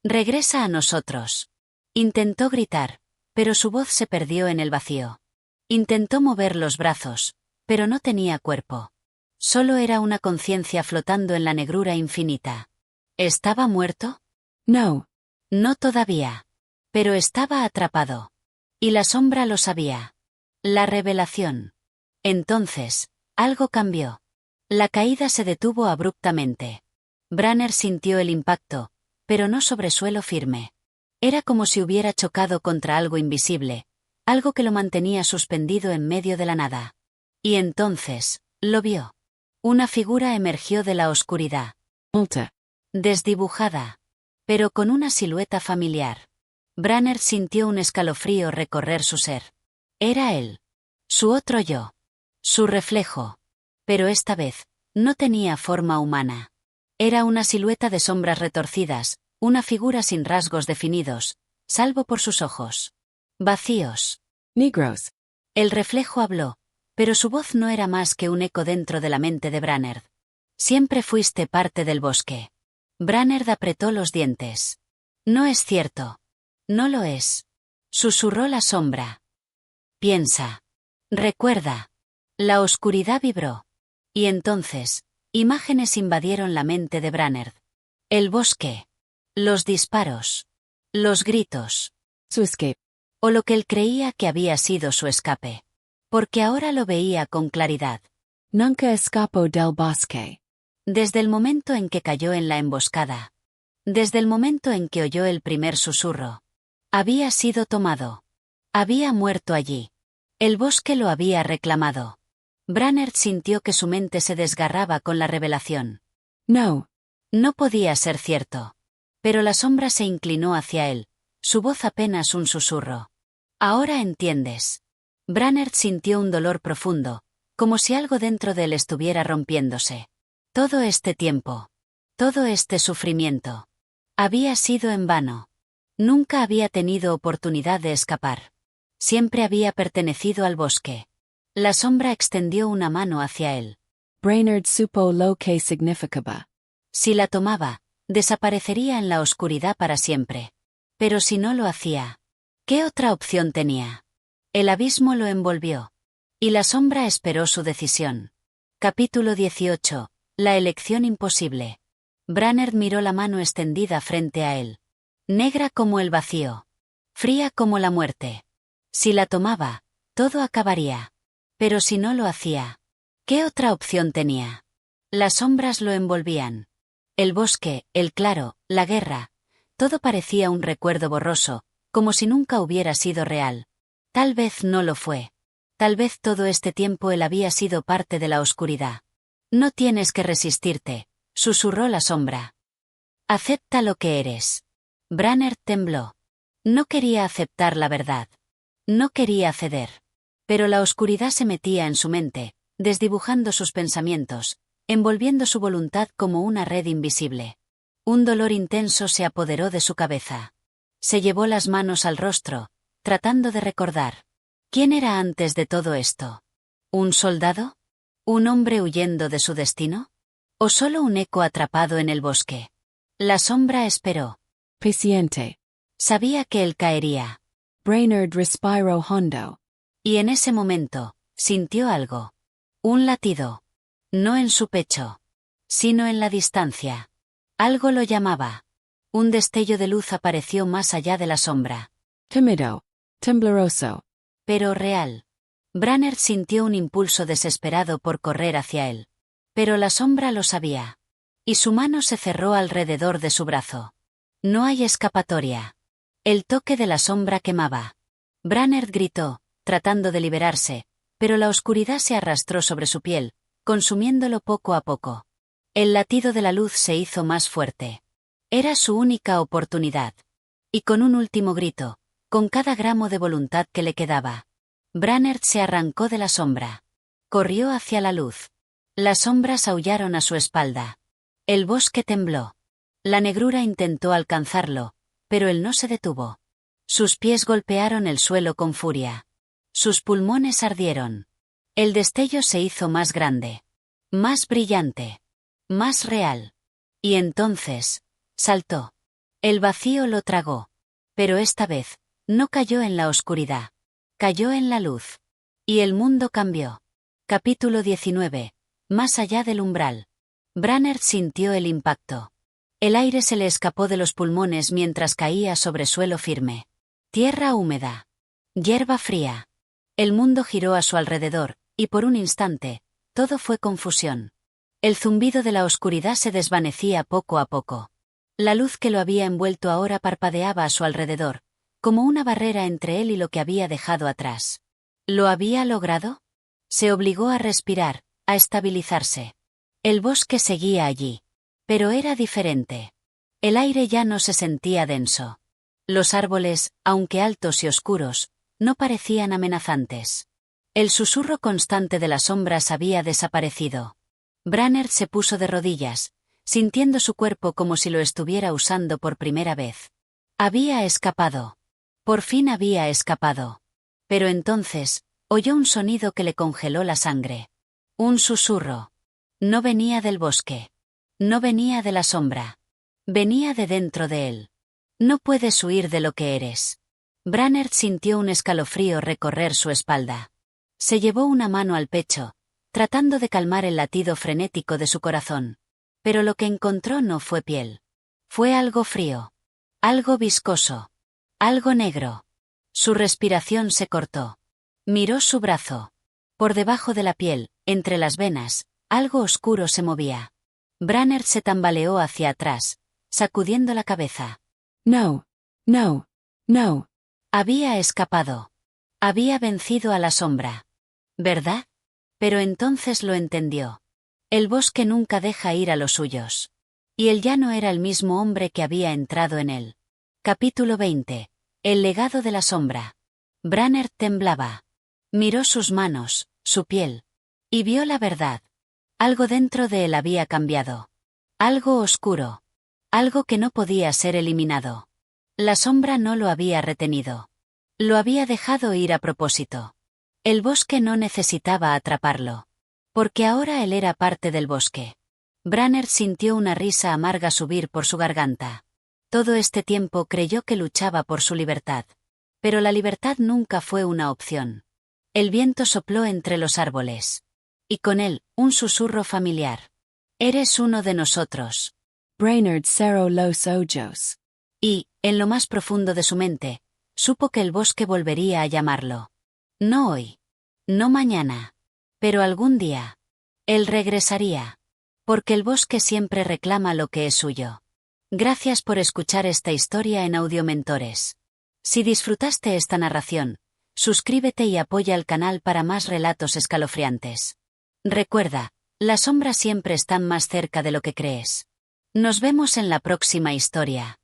Regresa a nosotros. Intentó gritar, pero su voz se perdió en el vacío. Intentó mover los brazos, pero no tenía cuerpo. Solo era una conciencia flotando en la negrura infinita. ¿Estaba muerto?
No.
No todavía. Pero estaba atrapado. Y la sombra lo sabía. La revelación. Entonces, algo cambió. La caída se detuvo abruptamente. Branner sintió el impacto, pero no sobre suelo firme. Era como si hubiera chocado contra algo invisible, algo que lo mantenía suspendido en medio de la nada. Y entonces, lo vio. Una figura emergió de la oscuridad.
Alta.
Desdibujada. Pero con una silueta familiar. Branner sintió un escalofrío recorrer su ser. Era él. Su otro yo. Su reflejo. Pero esta vez, no tenía forma humana. Era una silueta de sombras retorcidas, una figura sin rasgos definidos, salvo por sus ojos. Vacíos.
Negros.
El reflejo habló, pero su voz no era más que un eco dentro de la mente de Branner. Siempre fuiste parte del bosque. Branner apretó los dientes. No es cierto. No lo es. Susurró la sombra. Piensa. Recuerda. La oscuridad vibró. Y entonces, imágenes invadieron la mente de Branner. El bosque. Los disparos. Los gritos.
Su escape.
O lo que él creía que había sido su escape. Porque ahora lo veía con claridad.
Nunca escapó del bosque.
Desde el momento en que cayó en la emboscada. Desde el momento en que oyó el primer susurro. Había sido tomado. Había muerto allí. El bosque lo había reclamado. Branner sintió que su mente se desgarraba con la revelación.
No.
No podía ser cierto. Pero la sombra se inclinó hacia él, su voz apenas un susurro. Ahora entiendes. Branner sintió un dolor profundo, como si algo dentro de él estuviera rompiéndose. Todo este tiempo. Todo este sufrimiento. Había sido en vano. Nunca había tenido oportunidad de escapar. Siempre había pertenecido al bosque. La sombra extendió una mano hacia él.
Brainerd supo lo que significaba.
Si la tomaba, desaparecería en la oscuridad para siempre. Pero si no lo hacía, ¿qué otra opción tenía? El abismo lo envolvió. Y la sombra esperó su decisión. Capítulo 18. La elección imposible. Branner miró la mano extendida frente a él. Negra como el vacío. Fría como la muerte. Si la tomaba, todo acabaría. Pero si no lo hacía, ¿qué otra opción tenía? Las sombras lo envolvían. El bosque, el claro, la guerra. Todo parecía un recuerdo borroso, como si nunca hubiera sido real. Tal vez no lo fue. Tal vez todo este tiempo él había sido parte de la oscuridad. No tienes que resistirte, susurró la sombra. Acepta lo que eres. Branner tembló. No quería aceptar la verdad. No quería ceder. Pero la oscuridad se metía en su mente, desdibujando sus pensamientos, envolviendo su voluntad como una red invisible. Un dolor intenso se apoderó de su cabeza. Se llevó las manos al rostro, tratando de recordar. ¿Quién era antes de todo esto? ¿Un soldado? ¿Un hombre huyendo de su destino? ¿O solo un eco atrapado en el bosque? La sombra esperó.
Paciente.
Sabía que él caería.
Brainerd respiró hondo.
Y en ese momento, sintió algo. Un latido. No en su pecho. Sino en la distancia. Algo lo llamaba. Un destello de luz apareció más allá de la sombra.
Tímido. Tembloroso.
Pero real. Branner sintió un impulso desesperado por correr hacia él. Pero la sombra lo sabía. Y su mano se cerró alrededor de su brazo. No hay escapatoria. El toque de la sombra quemaba. Branner gritó, tratando de liberarse, pero la oscuridad se arrastró sobre su piel, consumiéndolo poco a poco. El latido de la luz se hizo más fuerte. Era su única oportunidad. Y con un último grito, con cada gramo de voluntad que le quedaba, Branner se arrancó de la sombra. Corrió hacia la luz. Las sombras aullaron a su espalda. El bosque tembló. La negrura intentó alcanzarlo, pero él no se detuvo. Sus pies golpearon el suelo con furia. Sus pulmones ardieron. El destello se hizo más grande. Más brillante. Más real. Y entonces, saltó. El vacío lo tragó. Pero esta vez, no cayó en la oscuridad. Cayó en la luz. Y el mundo cambió. Capítulo 19. Más allá del umbral. Branner sintió el impacto. El aire se le escapó de los pulmones mientras caía sobre suelo firme. Tierra húmeda. Hierba fría. El mundo giró a su alrededor, y por un instante, todo fue confusión. El zumbido de la oscuridad se desvanecía poco a poco. La luz que lo había envuelto ahora parpadeaba a su alrededor, como una barrera entre él y lo que había dejado atrás. ¿Lo había logrado? Se obligó a respirar, a estabilizarse. El bosque seguía allí. Pero era diferente. El aire ya no se sentía denso. Los árboles, aunque altos y oscuros, no parecían amenazantes. El susurro constante de las sombras había desaparecido. Brannerd se puso de rodillas, sintiendo su cuerpo como si lo estuviera usando por primera vez. Había escapado. Por fin había escapado. Pero entonces, oyó un sonido que le congeló la sangre. Un susurro. No venía del bosque. No venía de la sombra. Venía de dentro de él. No puedes huir de lo que eres. Brannerd sintió un escalofrío recorrer su espalda. Se llevó una mano al pecho, tratando de calmar el latido frenético de su corazón. Pero lo que encontró no fue piel. Fue algo frío. Algo viscoso. Algo negro. Su respiración se cortó. Miró su brazo. Por debajo de la piel, entre las venas, algo oscuro se movía. Brannerd se tambaleó hacia atrás, sacudiendo la cabeza.
No. No. No.
Había escapado. Había vencido a la sombra. ¿Verdad? Pero entonces lo entendió. El bosque nunca deja ir a los suyos. Y él ya no era el mismo hombre que había entrado en él. Capítulo 20. El legado de la sombra. Brannerd temblaba. Miró sus manos, su piel. Y vio la verdad. Algo dentro de él había cambiado. Algo oscuro. Algo que no podía ser eliminado. La sombra no lo había retenido. Lo había dejado ir a propósito. El bosque no necesitaba atraparlo. Porque ahora él era parte del bosque. Brannerd sintió una risa amarga subir por su garganta. Todo este tiempo creyó que luchaba por su libertad. Pero la libertad nunca fue una opción. El viento sopló entre los árboles. Y con él, un susurro familiar. Eres uno de nosotros.
Brainerd cerró los ojos.
Y, en lo más profundo de su mente, supo que el bosque volvería a llamarlo. No hoy. No mañana. Pero algún día. Él regresaría. Porque el bosque siempre reclama lo que es suyo. Gracias por escuchar esta historia en Audiomentores. Si disfrutaste esta narración, suscríbete y apoya el canal para más relatos escalofriantes. Recuerda, las sombras siempre están más cerca de lo que crees. Nos vemos en la próxima historia.